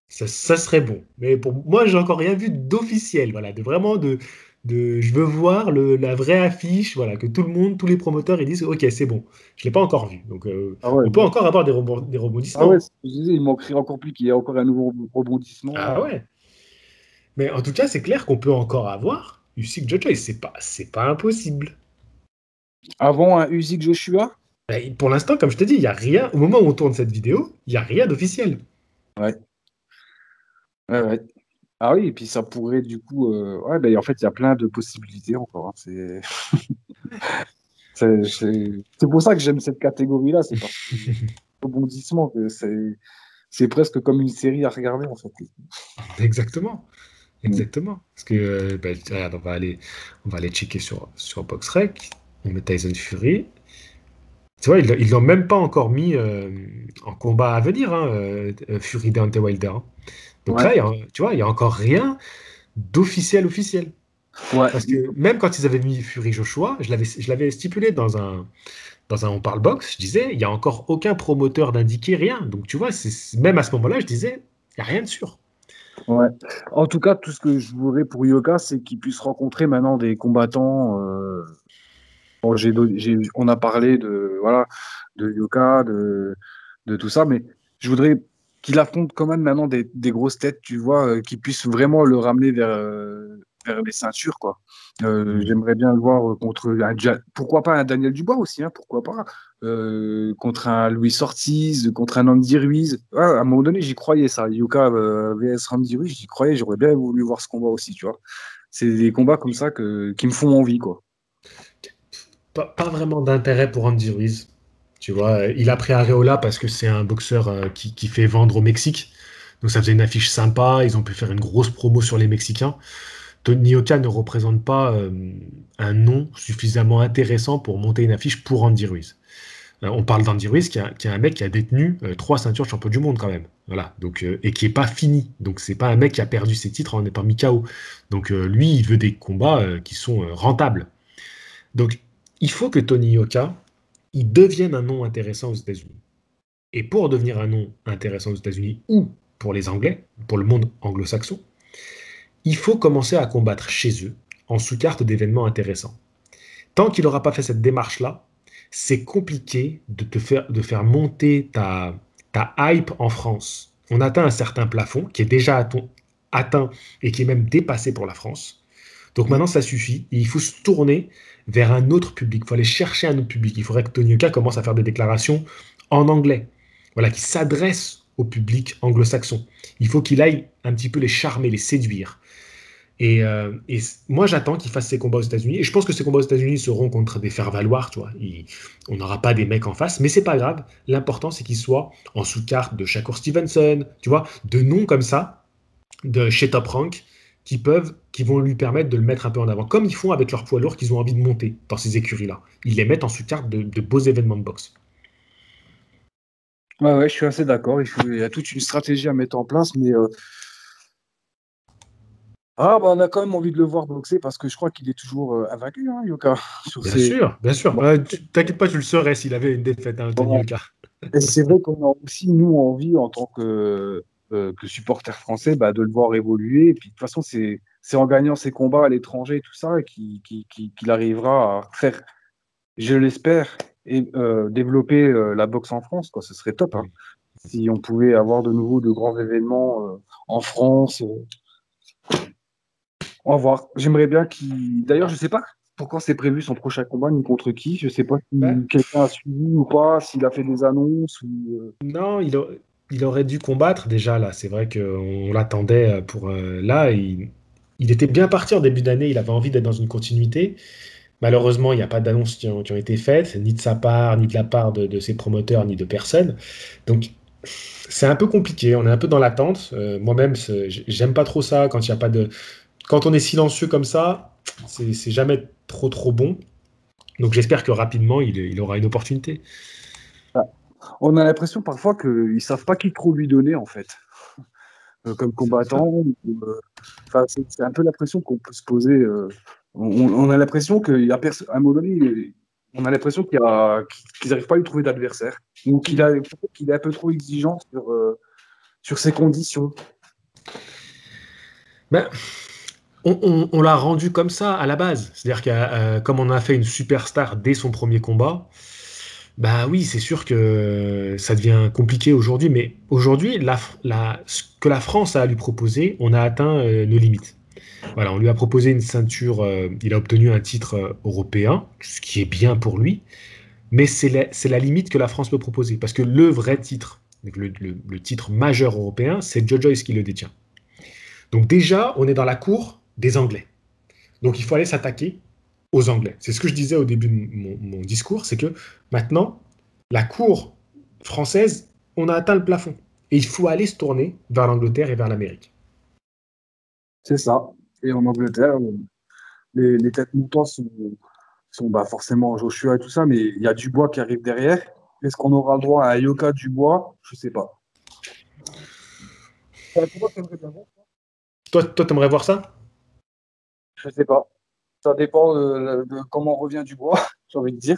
ça serait bon. Mais pour moi, j'ai encore rien vu d'officiel, voilà, je veux voir la vraie affiche, voilà, que tout le monde, tous les promoteurs, ils disent, ok, c'est bon. Je l'ai pas encore vu, donc
Ah ouais,
on peut
bon.
encore avoir des
Ah ouais,
rebondissements, hein.
c'est ce que je disais, il manquerait encore plus qu'il y ait encore un nouveau rebondissement.
Ah ouais. Mais en tout cas, c'est clair qu'on peut encore avoir Usyk Joshua, et c'est pas impossible.
Avant un Usyk Joshua?
Ben, pour l'instant, comme je te dis, il y a rien. Au moment où on tourne cette vidéo, il y a rien d'officiel.
Ouais, ouais, ouais. Ah oui, et puis ça pourrait du coup. Ouais, ben, en fait, il y a plein de possibilités encore, hein. C'est pour ça que j'aime cette catégorie-là, c'est parce que rebondissement, que c'est presque comme une série à regarder en fait.
Exactement,
Mm.
exactement. Parce que ben, regarde, on va aller checker sur BoxRec. On met Tyson Fury. Tu vois, ils l'ont même pas encore mis en combat à venir, hein, Fury Deontay Wilder, hein. Donc
Ouais,
là, tu vois, il y a encore rien d'officiel officiel.
ouais.
Parce que même quand ils avaient mis Fury Joshua, je l'avais stipulé dans un On Parle Box, je disais, il n'y a encore aucun promoteur d'indiquer rien. Donc tu vois, même à ce moment-là, je disais, il n'y a rien de sûr.
Ouais. En tout cas, tout ce que je voudrais pour Yoka, c'est qu'il puisse rencontrer maintenant des combattants. Bon, on a parlé de, voilà, de Yoka, de tout ça, mais je voudrais qu'il affronte quand même maintenant des grosses têtes, tu vois, qui puissent vraiment le ramener vers les ceintures, quoi.
Mm.
J'aimerais bien le voir contre pourquoi pas un Daniel Dubois aussi, hein, pourquoi pas, contre un Luis Ortiz, contre un Andy Ruiz. Ouais, à un moment donné, j'y croyais ça. Yuka vs Andy Ruiz, j'y croyais, j'aurais bien voulu voir ce combat aussi, tu vois. C'est des combats comme ça qui me font envie, quoi.
Pas vraiment d'intérêt pour Andy Ruiz. Tu vois, il a pris Areola parce que c'est un boxeur qui fait vendre au Mexique. Donc ça faisait une affiche sympa. Ils ont pu faire une grosse promo sur les Mexicains. Tony Oka ne représente pas un nom suffisamment intéressant pour monter une affiche pour Andy Ruiz. On parle d'Andy Ruiz, qui est un mec qui a détenu 3 ceintures champion du monde quand même. Voilà. Donc, et qui est pas fini. Donc c'est pas un mec qui a perdu ses titres en étant mis KO. Donc lui, il veut des combats qui sont rentables. Donc il faut que Tony Yoka, il devienne un nom intéressant aux États-Unis. Et pour devenir un nom intéressant aux États-Unis ou pour les Anglais, pour le monde anglo-saxon, il faut commencer à combattre chez eux en sous-carte d'événements intéressants. Tant qu'il n'aura pas fait cette démarche-là, c'est compliqué de faire monter ta hype en France. On atteint un certain plafond qui est déjà atteint et qui est même dépassé pour la France. Donc maintenant, ça suffit. Et il faut se tourner vers un autre public. Il faut aller chercher un autre public. Il faudrait que Tony Oka commence à faire des déclarations en anglais. Voilà, qui s'adresse au public anglo-saxon. Il faut qu'il aille un petit peu les charmer, les séduire. Et moi, j'attends qu'il fasse ses combats aux États-Unis. Et je pense que ces combats aux États-Unis seront contre des faire-valoir, tu vois. On n'aura pas des mecs en face, mais c'est pas grave. L'important, c'est qu'ils soient en sous-carte de Shakur Stevenson, tu vois, de noms comme ça, de chez Top Rank, qui vont lui permettre de le mettre un peu en avant, comme ils font avec leurs poids lourds qu'ils ont envie de monter dans ces écuries-là. Ils les mettent en sous-carte de beaux événements de boxe.
Ouais, ouais, je suis assez d'accord. Il y a toute une stratégie à mettre en place, mais bah, on a quand même envie de le voir boxer parce que je crois qu'il est toujours invaincu, hein, Yoka, sur
Bien
ses.
sûr, bien sûr.
Bon,
T'inquiète pas, tu le saurais s'il avait une défaite à Anthony
voilà.
Oka.
Et c'est vrai qu'on a aussi, nous, envie, en tant que supporter français, bah, de le voir évoluer. Et puis, de toute façon, c'est en gagnant ses combats à l'étranger et tout ça qu'il arrivera à faire, je l'espère, et développer la boxe en France, quoi. Ce serait top, hein. Si on pouvait avoir de nouveau de grands événements en France. On va voir. J'aimerais bien qu'il. D'ailleurs, je sais pas pourquoi c'est prévu son prochain combat, ni contre qui. Je sais pas
Ben,
si quelqu'un a suivi ou pas, s'il a fait des annonces ou.
non, il aurait dû combattre déjà là. C'est vrai qu'on l'attendait pour là. Il était bien parti en début d'année. Il avait envie d'être dans une continuité. Malheureusement, il n'y a pas d'annonces qui ont été faites, ni de sa part, ni de la part de ses promoteurs, ni de personne. Donc, c'est un peu compliqué. On est un peu dans l'attente. Moi-même, j'aime pas trop ça quand il y a pas de. Quand on est silencieux comme ça, c'est jamais trop trop bon. Donc, j'espère que rapidement, il aura une opportunité.
On a l'impression parfois qu'ils savent pas qui trop lui donner, en fait, comme combattant. Enfin, c'est un peu l'impression qu'on peut se poser. On a l'impression qu'il y a à un moment donné, on a l'impression qu'ils n'arrivent pas à lui trouver d'adversaire. Ou qu'il est un peu trop exigeant sur ses conditions.
Ben, on l'a rendu comme ça à la base. C'est-à-dire que comme on a fait une superstar dès son premier combat, bah oui, c'est sûr que ça devient compliqué aujourd'hui. Mais aujourd'hui, ce que la France a à lui proposer, on a atteint nos limites. Voilà, on lui a proposé une ceinture, il a obtenu un titre européen, ce qui est bien pour lui, mais c'est la limite que la France peut proposer. Parce que le vrai titre, donc le titre majeur européen, c'est Joe Joyce qui le détient. Donc déjà, on est dans la cour des Anglais. Donc il faut aller s'attaquer aux Anglais. C'est ce que je disais au début de mon discours, c'est que maintenant, la cour française, on a atteint le plafond. Et il faut aller se tourner vers l'Angleterre et vers l'Amérique.
C'est ça. Et en Angleterre, les têtes montantes sont bah, forcément Joshua et tout ça, mais il y a Dubois qui arrive derrière. Est-ce qu'on aura le droit à un Yoka Dubois? Je sais pas. C'est un combat que t'aimerais bien voir?
Toi, t'aimerais voir ça?
Je sais pas. Ça dépend de comment revient Dubois, j'ai envie de dire.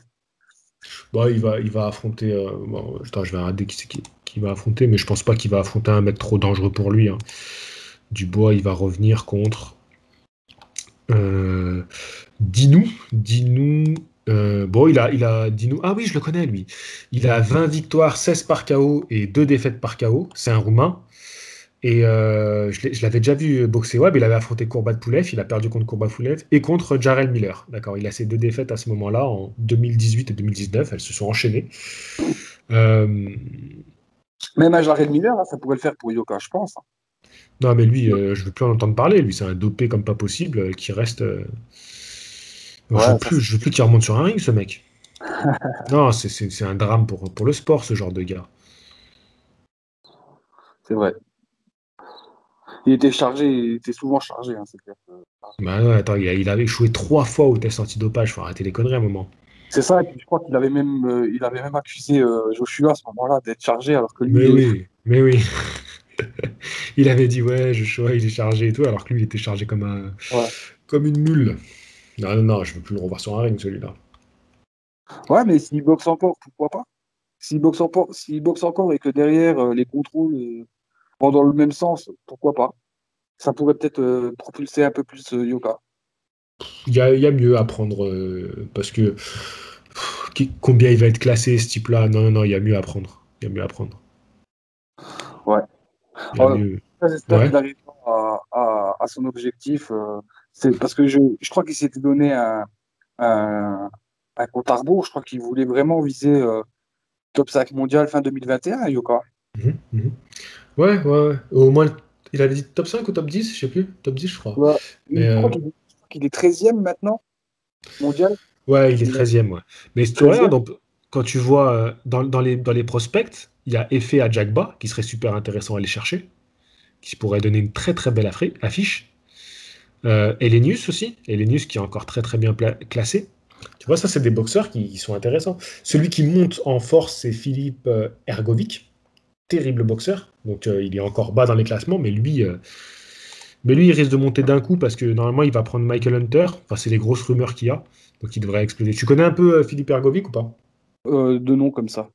Bon, il va affronter. Bon, attends, je vais regarder qui c'est qui va affronter, mais je pense pas qu'il va affronter un mec trop dangereux pour lui, hein. Dubois, il va revenir contre euh, Dinou. Dinou. Bon, il a Dinou. Ah oui, je le connais, lui. Il a 20 victoires, 16 par KO et 2 défaites par KO. C'est un Roumain. Et je l'avais déjà vu boxer Web. Il avait affronté Kourbatpoulev. Il a perdu contre Kourbatpoulev et contre Jarrell Miller. D'accord. Il a ces deux défaites à ce moment-là, en 2018 et 2019. Elles se sont enchaînées. Euh,
Même à Jared Miller, là, ça pourrait le faire pour Yoka, je pense.
non, mais lui, je ne veux plus en entendre parler. Lui, c'est un dopé comme pas possible qui reste. Je
Ouais,
veux plus, je veux plus qu'il remonte sur un ring, ce mec. Non, c'est un drame pour le sport, ce genre de gars.
c'est vrai. Il était chargé, il était souvent chargé, hein, c'est clair.
Bah ouais, attends, il avait échoué 3 fois au test antidopage. Faut arrêter les conneries à un moment.
C'est ça, et puis je crois il avait même accusé Joshua à ce moment-là d'être chargé, alors que
Mais
lui,
oui, mais oui. Il avait dit, ouais, Joshua, il est chargé et tout, alors que lui, il était chargé
ouais.
comme une mule. Non, non, non, je veux plus le revoir sur un ring, celui-là.
Ouais, mais s'il boxe encore, pourquoi pas? S'il boxe encore et que derrière les contrôles vont dans le même sens, pourquoi pas? Ça pourrait peut-être propulser un peu plus Yoka.
Il y a mieux à prendre, parce que combien il va être classé, ce type-là? Non, non, non, il y a mieux à prendre. Il y a mieux à prendre.
Ouais.
Il y a
Euh,
mieux.
J'espère
Ouais.
qu'il arrivera à son objectif. C'est parce que je crois qu'il s'était donné un, un compte à rebours. Je crois qu'il voulait vraiment viser top 5 mondial fin 2021, Yoka.
Mhm, mhm. Ouais, ouais, ouais. Au moins, il avait dit top 5 ou top 10, je sais plus. Top 10, je crois.
Ouais.
Mais
Je crois qu'il est 13e maintenant, mondial.
ouais, il est
Il est
13e, ouais. Mais si tu
13e.
regardes, quand tu vois dans les prospects, il y a Effet à Jagba, qui serait super intéressant à aller chercher, qui pourrait donner une très très belle affiche. Elenius aussi, Elenius qui est encore très très bien classé. Tu vois, ça, c'est des boxeurs qui sont intéressants. Celui qui monte en force, c'est Philippe Ergovic, terrible boxeur. Donc, il est encore bas dans les classements, mais lui, il risque de monter d'un coup parce que normalement, il va prendre Michael Hunter. Enfin, c'est les grosses rumeurs qu'il y a. Donc, il devrait exploser. Tu connais un peu Philippe Ergovic ou pas?
De noms comme ça.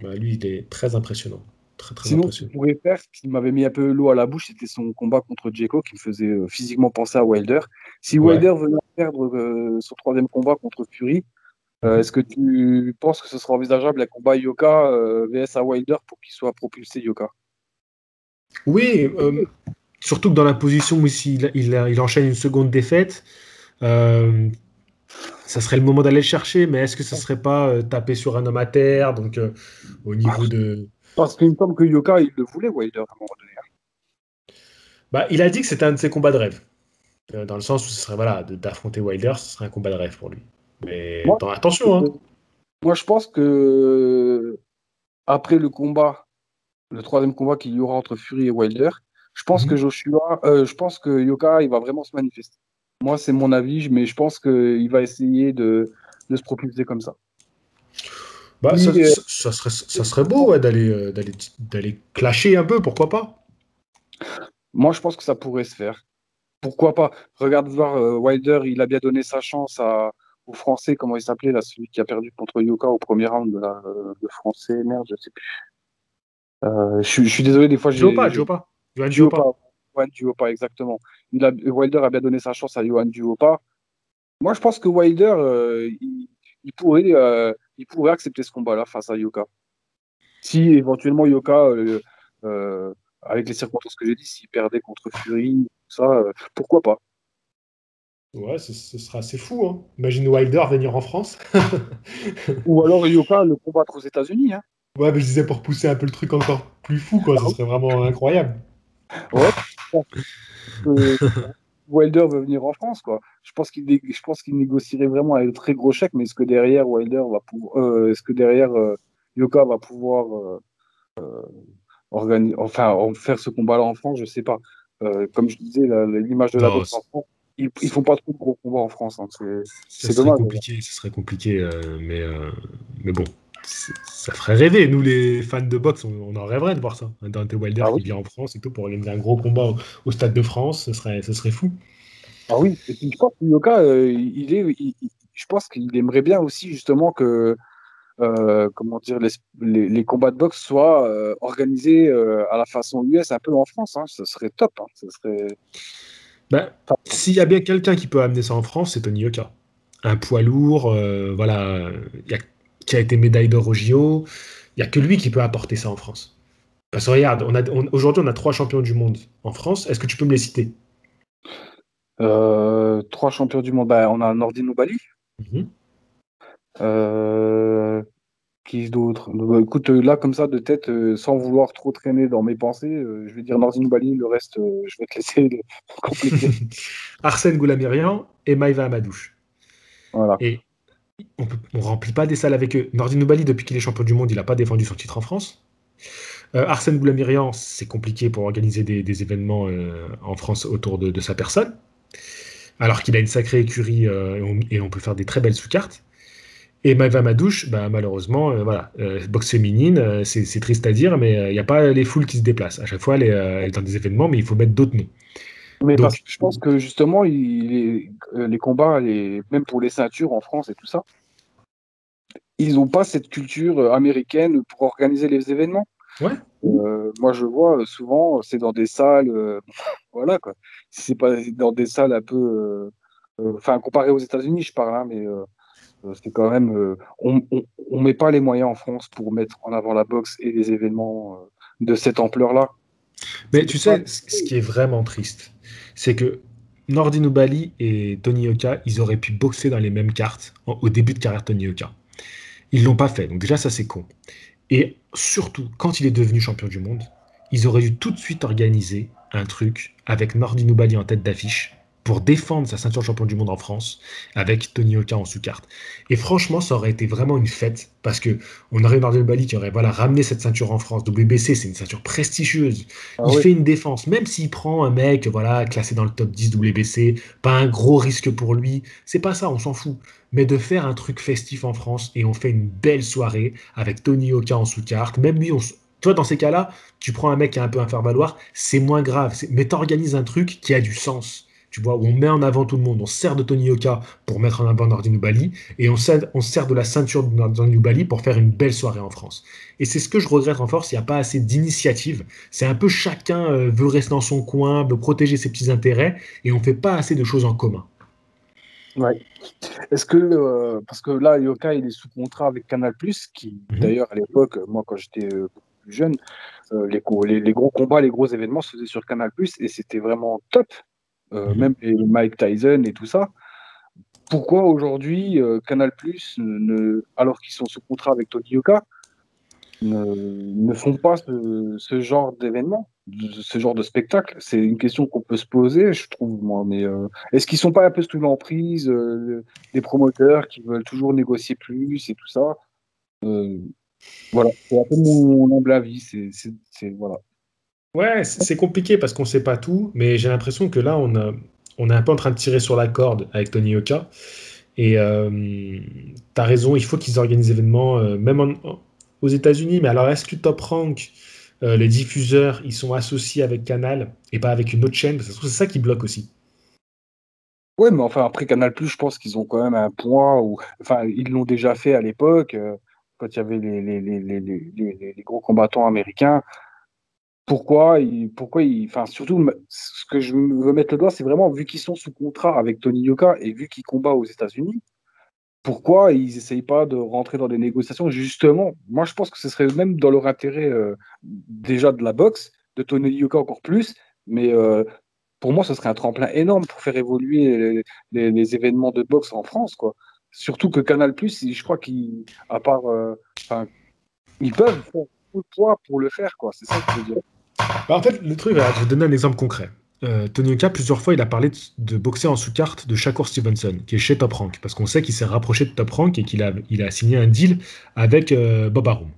Bah, lui, il est très impressionnant. Très, très
Sinon, ce qu'il
impressionnant.
pourrait faire, ce qui m'avait mis un peu l'eau à la bouche, c'était son combat contre Dzeko qui me faisait physiquement penser à Wilder. Si
Ouais.
Wilder venait à perdre son troisième combat contre Fury,
Mhm.
est-ce que tu penses que ce sera envisageable un combat Yoka vs à Wilder pour qu'il soit propulsé Yoka?
Oui, surtout que dans la position où il enchaîne une seconde défaite, euh, ça serait le moment d'aller le chercher, mais est-ce que ça serait pas taper sur un homme à terre, donc au niveau de...
Parce qu'il me semble que Yoka, il le voulait, Wilder, à un moment donné.
Bah, il a dit que c'était un de ses combats de rêve, dans le sens où ce serait, voilà, d'affronter Wilder, ce serait un combat de rêve pour lui. Mais
Moi,
attention, hein.
moi, je pense que après le troisième combat qu'il y aura entre Fury et Wilder,
Mhm.
Je pense que Yoka, il va vraiment se manifester. Moi, c'est mon avis, mais je pense qu'il va essayer de se propulser comme ça.
Bah,
Oui,
ça serait beau ouais, d'aller clasher un peu, pourquoi pas?
moi, je pense que ça pourrait se faire. Pourquoi pas? Regarde voir Wilder, il a bien donné sa chance au Français, comment il s'appelait, là, celui qui a perdu contre Yoka au premier round, là, le Français, merde, je sais plus. Je suis désolé, des fois,
Duopa, Johan
Duopa,
Duopa.
Johan Duopa, exactement. Wilder a bien donné sa chance à Johan Duopa. Moi, je pense que Wilder, il pourrait accepter ce combat-là face à Yoka. Si éventuellement Yoka, avec les circonstances que j'ai dit, s'il perdait contre Fury, tout ça, pourquoi pas?
Ouais, ce sera assez fou, hein. Imagine Wilder venir en France.
Ou alors Yoka le combattre aux États-Unis, hein.
Ouais, mais je disais pour pousser un peu le truc encore plus fou, quoi.
Ah
Ce serait vraiment incroyable.
ouais, je pense que Wilder veut venir en France, quoi. Je pense qu'il négocierait vraiment un très gros chèque, mais est-ce que derrière est-ce que derrière Yoka va pouvoir faire ce combat-là en France, je sais pas. Comme je disais, l'image de la
Non,
boxe en France, ils font pas trop de gros combats en France, hein.
ça
C'est
serait
dommage.
compliqué, mais bon, ça ferait rêver. Nous, les fans de boxe, on en rêverait de voir ça. Un Deontay Wilder
Ah
qui
oui,
vient en France et tout pour organiser un gros combat au Stade de France, ce serait fou.
ah oui. Et puis je pense que Yoka, je pense qu'il aimerait bien aussi justement que comment dire, les combats de boxe soient organisés à la façon US, un peu en France, hein. Ce serait top, hein. Ce serait...
Ben, s'il y a bien quelqu'un qui peut amener ça en France, c'est Tony Yoka. Un poids lourd, voilà, qui a été médaille d'or au JO. Il n'y a que lui qui peut apporter ça en France. Parce que regarde, aujourd'hui, on a 3 champions du monde en France. Est-ce que tu peux me les citer?
Trois champions du monde. Bah, on a Nordine Bali.
Mhm.
Qui d'autre? Bah, écoute, là, comme ça, de tête, sans vouloir trop traîner dans mes pensées, je vais dire Nordine Bali. Le reste, je vais te laisser compléter.
Arsène Goulamirian et Maïva Amadouche.
Voilà.
Et on remplit pas des salles avec eux. Nordin Noubali, depuis qu'il est champion du monde, il n'a pas défendu son titre en France. Arsène Goulamirian, c'est compliqué pour organiser des événements en France autour de sa personne, alors qu'il a une sacrée écurie et on peut faire des très belles sous-cartes. Et Maïva Madouche, bah, malheureusement, voilà, boxe féminine, c'est triste à dire, mais il n'y a pas les foules qui se déplacent. À chaque fois, elle est dans des événements, mais il faut mettre d'autres noms.
Mais parce
Donc,
que je pense que justement, les combats, même pour les ceintures en France et tout ça, ils n'ont pas cette culture américaine pour organiser les événements.
ouais,
Moi, je vois souvent, c'est dans des salles, voilà quoi. Si c'est pas dans des salles un peu, enfin, comparé aux États-Unis, je parle, hein, mais c'est quand même, on met pas les moyens en France pour mettre en avant la boxe et les événements de cette ampleur-là.
mais
C'est
tu
pas.
sais, ce qui est vraiment triste, c'est que Nordin Noubali et Tony Yoka, ils auraient pu boxer dans les mêmes cartes au début de carrière de Tony Yoka. Ils l'ont pas fait, donc déjà ça c'est con. Et surtout, quand il est devenu champion du monde, ils auraient dû tout de suite organiser un truc avec Nordin Noubali en tête d'affiche pour défendre sa ceinture de champion du monde en France avec Tony Oka en sous-carte. Et franchement, ça aurait été vraiment une fête parce que on aurait Nordin Noubali qui aurait voilà, ramené cette ceinture en France. WBC, c'est une ceinture prestigieuse.
Ah
Il
oui.
fait une défense, même s'il prend un mec voilà, classé dans le top 10 WBC, pas un gros risque pour lui. C'est pas ça, on s'en fout. Mais de faire un truc festif en France et on fait une belle soirée avec Tony Oka en sous-carte. Même lui, tu vois, dans ces cas-là, tu prends un mec qui a un peu un faire-valoir, c'est moins grave. Mais t'organises un truc qui a du sens. Tu vois, où on met en avant tout le monde. On sert de Tony Oka pour mettre en avant Nordin Noubali et on sert de la ceinture de Nordin Noubali pour faire une belle soirée en France. Et c'est ce que je regrette en force, il n'y a pas assez d'initiatives. C'est un peu chacun veut rester dans son coin, veut protéger ses petits intérêts et on ne fait pas assez de choses en commun.
Ouais. Est-ce que, parce que là, Yoka, il est sous contrat avec Canal+, qui,
Mhm.
d'ailleurs, à l'époque, moi, quand j'étais beaucoup plus jeune, les gros combats, les gros événements se faisaient sur Canal+, et c'était vraiment top.
Mhm.
Même les Mike Tyson et tout ça. Pourquoi aujourd'hui, Canal+, alors qu'ils sont sous contrat avec Tony Yoka, ne font pas ce genre d'événement, ce genre de spectacle? C'est une question qu'on peut se poser, je trouve, moi. Mais est-ce qu'ils sont pas un peu sous l'emprise des promoteurs qui veulent toujours négocier plus et tout ça? Euh, voilà, c'est un peu mon humble avis. Voilà.
Ouais, c'est compliqué parce qu'on ne sait pas tout, mais j'ai l'impression que là, on est un peu en train de tirer sur la corde avec Tony Yoka. Et tu as raison, il faut qu'ils organisent des événements, aux États-Unis. Mais alors, est-ce que Top Rank, les diffuseurs, ils sont associés avec Canal et pas avec une autre chaîne? Parce que c'est ça qui bloque aussi.
Ouais, mais enfin, après Canal+, je pense qu'ils ont quand même un point où, enfin, ils l'ont déjà fait à l'époque, quand il y avait les gros combattants américains. Enfin, surtout, ce que je veux mettre le doigt, c'est vraiment, vu qu'ils sont sous contrat avec Tony Yoka et vu qu'ils combattent aux États-Unis, pourquoi ils n'essayent pas de rentrer dans des négociations? Justement, moi, je pense que ce serait même dans leur intérêt, déjà de la boxe, de Tony Yoka encore plus, mais pour moi, ce serait un tremplin énorme pour faire évoluer les événements de boxe en France, quoi. Surtout que Canal+, je crois qu'ils, à part, enfin, ils peuvent faire tout le poids pour le faire, quoi. C'est ça que je veux dire.
Bah, en fait, le truc, voilà, je vais te donner un exemple concret. Tony Oka, plusieurs fois, il a parlé de boxer en sous-carte de Shakur Stevenson, qui est chez Top Rank, parce qu'on sait qu'il s'est rapproché de Top Rank et il a signé un deal avec Bob Arum.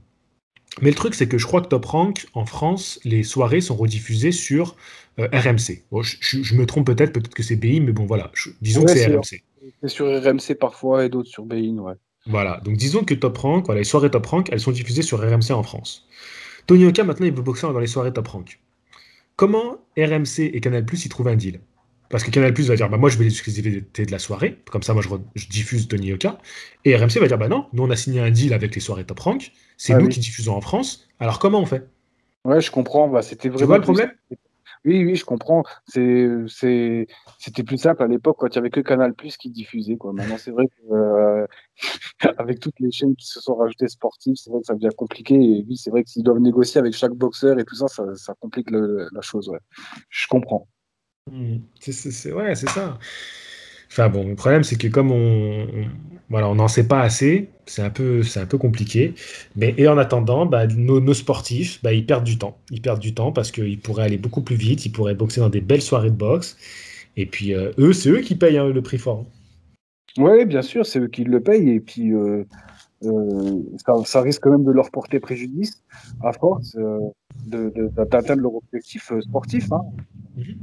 Mais le truc, c'est que je crois que Top Rank, en France, les soirées sont rediffusées sur RMC. Bon, je me trompe peut-être que c'est BI, mais bon, voilà, disons que
Ouais,
c'est RMC.
c'est sur RMC parfois et d'autres sur Bein, ouais.
Voilà, donc disons que Top Rank, voilà, les soirées Top Rank, elles sont diffusées sur RMC en France. Tony Oka, maintenant, il veut boxer dans les soirées Top Rank. Comment RMC et Canal+ y trouvent un deal? Parce que Canal+ va dire, bah moi je veux l'exclusivité de la soirée, comme ça moi je diffuse Tony Yoka. Et RMC va dire, bah non, nous on a signé un deal avec les soirées Top Rank, c'est
Ah
nous
oui,
qui diffusons en France, alors comment on fait?
ouais, je comprends. Bah, c'était
Tu vois
vraiment
le
plus simple.
problème?
Oui, oui, je comprends. C'était plus simple à l'époque quand il y avait que Canal+ qui diffusait, quoi. Maintenant, c'est vrai que, avec toutes les chaînes qui se sont rajoutées sportives, c'est vrai que ça devient compliqué. Et oui, c'est vrai que s'ils doivent négocier avec chaque boxeur et tout ça, ça complique la chose, ouais. Je comprends.
Ouais, c'est ça. Enfin bon, le problème c'est que comme voilà, on n'en sait pas assez, c'est un peu compliqué. Mais et en attendant, bah, nos sportifs, bah, ils perdent du temps. Ils perdent du temps parce qu'ils pourraient aller beaucoup plus vite, ils pourraient boxer dans des belles soirées de boxe. Et puis c'est eux qui payent hein, le prix fort.
Ouais, bien sûr, c'est eux qui le payent. Et puis, ça risque quand même de leur porter préjudice à force d'atteindre leur objectif sportif, hein.
Mhm.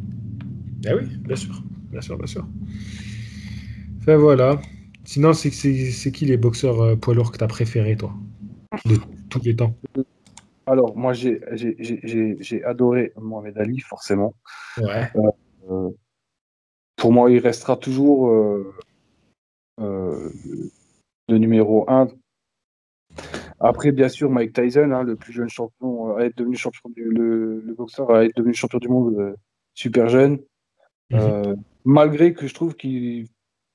Ah oui, bien sûr, bien sûr, bien sûr. Enfin voilà. Sinon, c'est qui les boxeurs poids lourds que t'as préférés, toi, de tous les temps?
Alors, moi, j'ai adoré Mohamed Ali, forcément.
Ouais.
Euh, euh, pour moi, il restera toujours euh, le numéro un. Après, bien sûr, Mike Tyson, hein, le plus jeune champion, à être devenu champion le boxeur à être devenu champion du monde super jeune.
Mhm.
Euh, Malgré que je trouve qu'il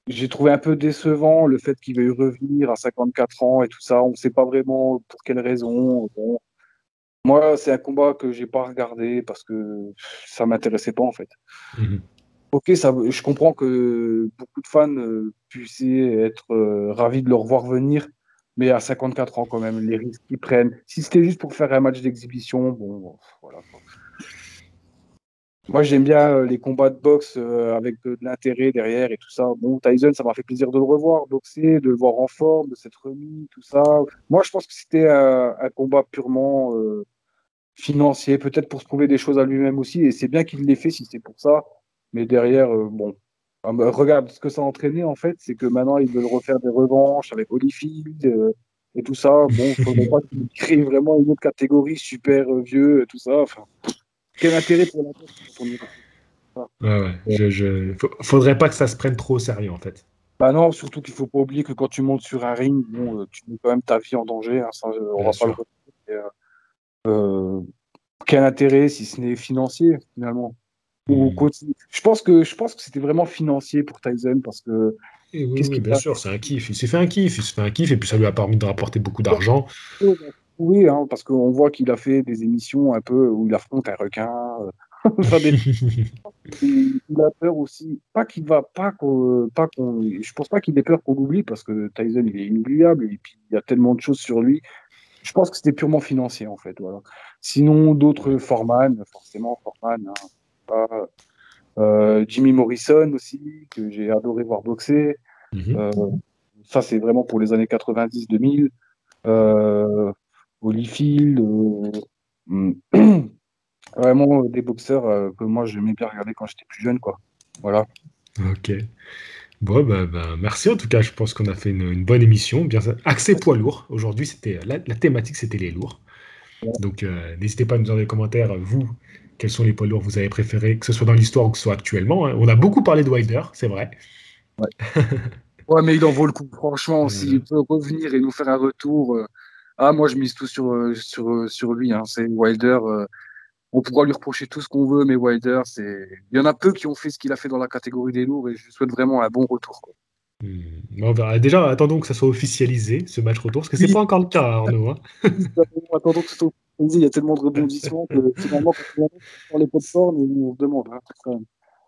j'ai trouvé un peu décevant le fait qu'il veuille revenir à 54 ans et tout ça. On ne sait pas vraiment pour quelle raison. Bon, moi, c'est un combat que j'ai pas regardé parce que ça m'intéressait pas en fait.
Mhm.
Ok, je comprends que beaucoup de fans puissent être ravis de le revoir venir, mais à 54 ans quand même, les risques qu'ils prennent. Si c'était juste pour faire un match d'exhibition, bon, voilà, quoi. Moi, j'aime bien les combats de boxe avec de l'intérêt derrière et tout ça. Bon, Tyson, ça m'a fait plaisir de le revoir boxer, de le voir en forme, de s'être remis, tout ça. Moi, je pense que c'était un combat purement financier, peut-être pour se prouver des choses à lui-même aussi. Et c'est bien qu'il l'ait fait si c'est pour ça. Mais derrière, bon. Ah, bah, regarde ce que ça a entraîné, en fait, c'est que maintenant, ils veulent refaire des revanches avec Holyfield et tout ça. Bon, il faudrait pas qu'ils créent vraiment une autre catégorie super vieux et tout ça. Enfin, quel intérêt pour la boxe quand on y réfléchit pas.
Ouais, ouais. Faudrait pas que ça se prenne trop au sérieux, en fait.
Bah non, surtout qu'il faut pas oublier que quand tu montes sur un ring, bon, tu mets quand même ta vie en danger, hein, ça, on
Bien
va pas le
sûr.
retenir. Et, euh, quel intérêt si ce n'est financier, finalement? Ou
Mhm.
je pense que c'était vraiment financier pour Tyson parce que
Et oui,
qu'est-ce
oui,
qu'il
bien
a
sûr, c'est un kiff. Il s'est fait un kiff, il s'est fait un kiff, et puis ça lui a permis de rapporter beaucoup d'argent.
oui, hein, parce qu'on voit qu'il a fait des émissions un peu où il affronte un requin. Enfin, il a peur aussi. Pas qu'il va pas qu'on. Je pense pas qu'il ait peur qu'on l'oublie parce que Tyson il est inoubliable et puis il y a tellement de choses sur lui. Je pense que c'était purement financier en fait. Voilà. Sinon d'autres Foreman, forcément Foreman. Hein, pas- Jimmy Morrison aussi que j'ai adoré voir boxer.
Mhm.
Euh, Ça c'est vraiment pour les années 90-2000. Euh, Holyfield. Hum, Vraiment des boxeurs que moi j'aimais bien regarder quand j'étais plus jeune, quoi. Voilà.
Ok. Bon, merci en tout cas. Je pense qu'on a fait une bonne émission. Bien axé poids lourd. Aujourd'hui, c'était la thématique, c'était les lourds. Donc, n'hésitez pas à nous dire dans les commentaires, vous, quels sont les poids lourds que vous avez préférés, que ce soit dans l'histoire ou que ce soit actuellement, hein. On a beaucoup parlé de Wilder, c'est vrai.
Ouais. Ouais, mais il en vaut le coup. Franchement,
Voilà.
s'il peut revenir et nous faire un retour, moi je mise tout sur lui. Hein. C'est Wilder. On pourra lui reprocher tout ce qu'on veut, mais Wilder, il y en a peu qui ont fait ce qu'il a fait dans la catégorie des lourds et je lui souhaite vraiment un bon retour, quoi.
On verra. Déjà, attendons que ça soit officialisé, ce match retour, parce que c'est
Oui,
pas encore le cas, Arnaud, hein.
attendons que ce soit organisé. Il y a tellement de rebondissements que finalement, quand on sort les popcorn, on se demande, hein, quand même.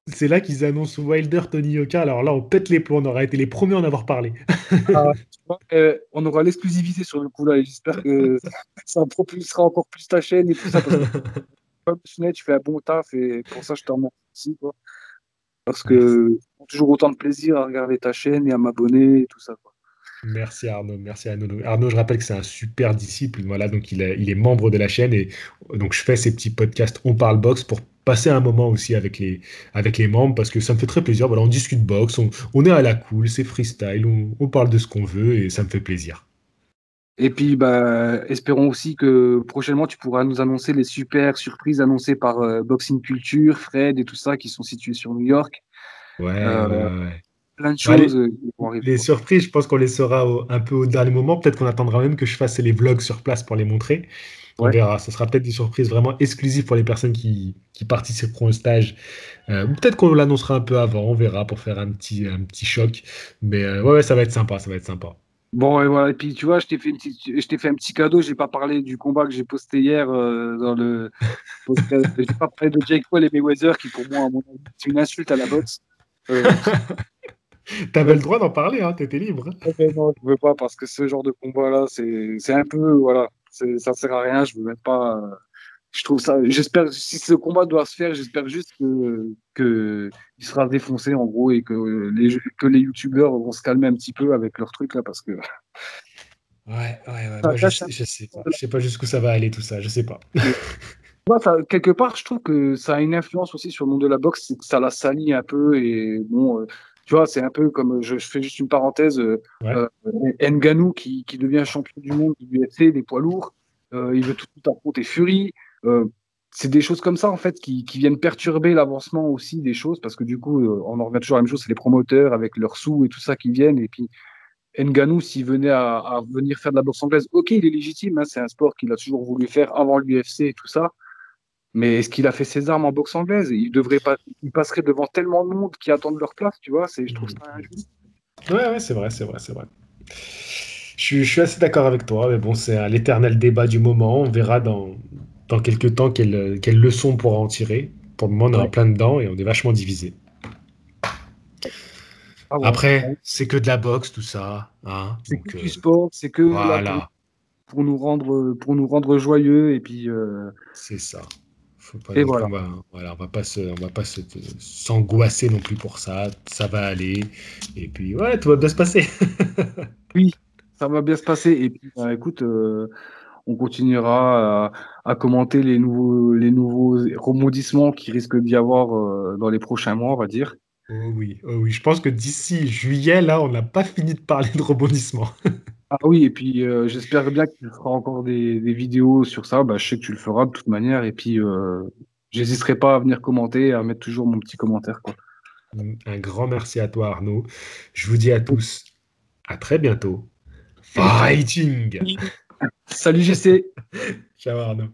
C'est là qu'ils annoncent Wilder, Tony Yoka. Alors là, on pète les plombs, on aura été les premiers à en avoir parlé.
Ah, tu vois, on aura l'exclusivité sur le coup là et j'espère que ça propulsera encore plus ta chaîne et tout ça parce que comme Sinead, tu fais un bon taf et pour ça je te remercie quoi. Parce
Merci.
que j'ai toujours autant de plaisir à regarder ta chaîne et à m'abonner et tout ça quoi.
Merci Arnaud, merci Arnaud. Arnaud, je rappelle que c'est un super disciple, voilà, donc il est membre de la chaîne et donc je fais ces petits podcasts On parle boxe pour passer un moment aussi avec les membres parce que ça me fait très plaisir. Voilà, on discute boxe, on est à la cool, c'est freestyle, on parle de ce qu'on veut et ça me fait plaisir.
Et puis bah espérons aussi que prochainement tu pourras nous annoncer les super surprises annoncées par Boxing Culture, Fred et tout ça qui sont situés sur New York.
Ouais, ouais,
Euh,
ouais, ouais.
Plein de
Bah,
choses qui vont arriver
les
quoi.
surprises, je pense qu'on les saura un peu au dernier moment. Peut-être qu'on attendra même que je fasse les vlogs sur place pour les montrer. On
Ouais.
verra. Ce sera peut-être des surprises vraiment exclusives pour les personnes qui participeront au stage. Ou peut-être qu'on l'annoncera un peu avant. On verra pour faire un petit choc. Mais ouais, ça va être sympa. Ça va être sympa.
Bon, et voilà. Et puis, tu vois, je t'ai fait un petit cadeau. J'ai pas parlé du combat que j'ai posté hier dans le podcast. J'ai pas parlé de Jake Paul et Mayweather, qui pour moi, à mon avis, c'est une insulte à la boxe. Euh,
T'avais le droit d'en parler, hein. T'étais libre.
mais non, je veux pas parce que ce genre de combat-là, c'est un peu, voilà, ça sert à rien. Je veux même pas. Je trouve ça. J'espère, si ce combat doit se faire, j'espère juste que il sera défoncé en gros et que les youtubeurs vont se calmer un petit peu avec leur truc là parce que
Ouais, ouais, ouais.
ça
Moi,
gâche un
je sais pas. Je sais pas jusqu'où ça va aller tout ça. Je sais pas.
peu. Moi, quelque part, je trouve que ça a une influence aussi sur le monde de la boxe, c'est que ça la salit un peu. Et bon, tu vois, c'est un peu comme, je fais juste une parenthèse,
Ouais.
euh, Ngannou qui devient champion du monde du UFC, des poids lourds. Il veut tout de suite affronter Fury. Euh, c'est des choses comme ça, en fait, qui viennent perturber l'avancement aussi des choses, parce que du coup, on en revient toujours à la même chose, c'est les promoteurs avec leurs sous et tout ça qui viennent. Et puis, Ngannou, s'il venait à venir faire de la boxe anglaise, ok, il est légitime, hein, c'est un sport qu'il a toujours voulu faire avant l'UFC et tout ça. Mais est-ce qu'il a fait ses armes en boxe anglaise? Il devrait pas, il passerait devant tellement de monde qui attendent leur place, tu vois. Je trouve ça injuste.
Ouais, ouais, c'est vrai, c'est vrai, c'est vrai. Je suis assez d'accord avec toi, mais bon, c'est l'éternel débat du moment. On verra dans quelques temps quelle leçon on pourra en tirer. Pour le moment, on est en
Ouais.
plein dedans et on est vachement divisé.
Ah bon.
Après, c'est que de la boxe, tout ça, hein,
C'est que
donc
du sport, c'est que là
voilà,
pour nous rendre joyeux et puis
c'est ça. Faut pas
et
non plus,
voilà.
voilà, on va pas s'angoisser non plus pour ça. Ça va aller. Et puis, ouais, tout va bien se passer.
Oui, ça va bien se passer. Et puis, bah, écoute, on continuera à commenter les nouveaux rebondissements qui risquent d'y avoir dans les prochains mois, on va dire.
Oh oui, je pense que d'ici juillet, là, on n'a pas fini de parler de rebondissement.
Ah oui, et puis j'espère bien que tu feras encore des vidéos sur ça. Bah, je sais que tu le feras de toute manière. Et puis, j'hésiterai pas à venir commenter, à mettre toujours mon petit commentaire, quoi.
Un grand merci à toi, Arnaud. Je vous dis à tous à très bientôt.
Et
Fighting!
salut GC.
Ciao, Arnaud.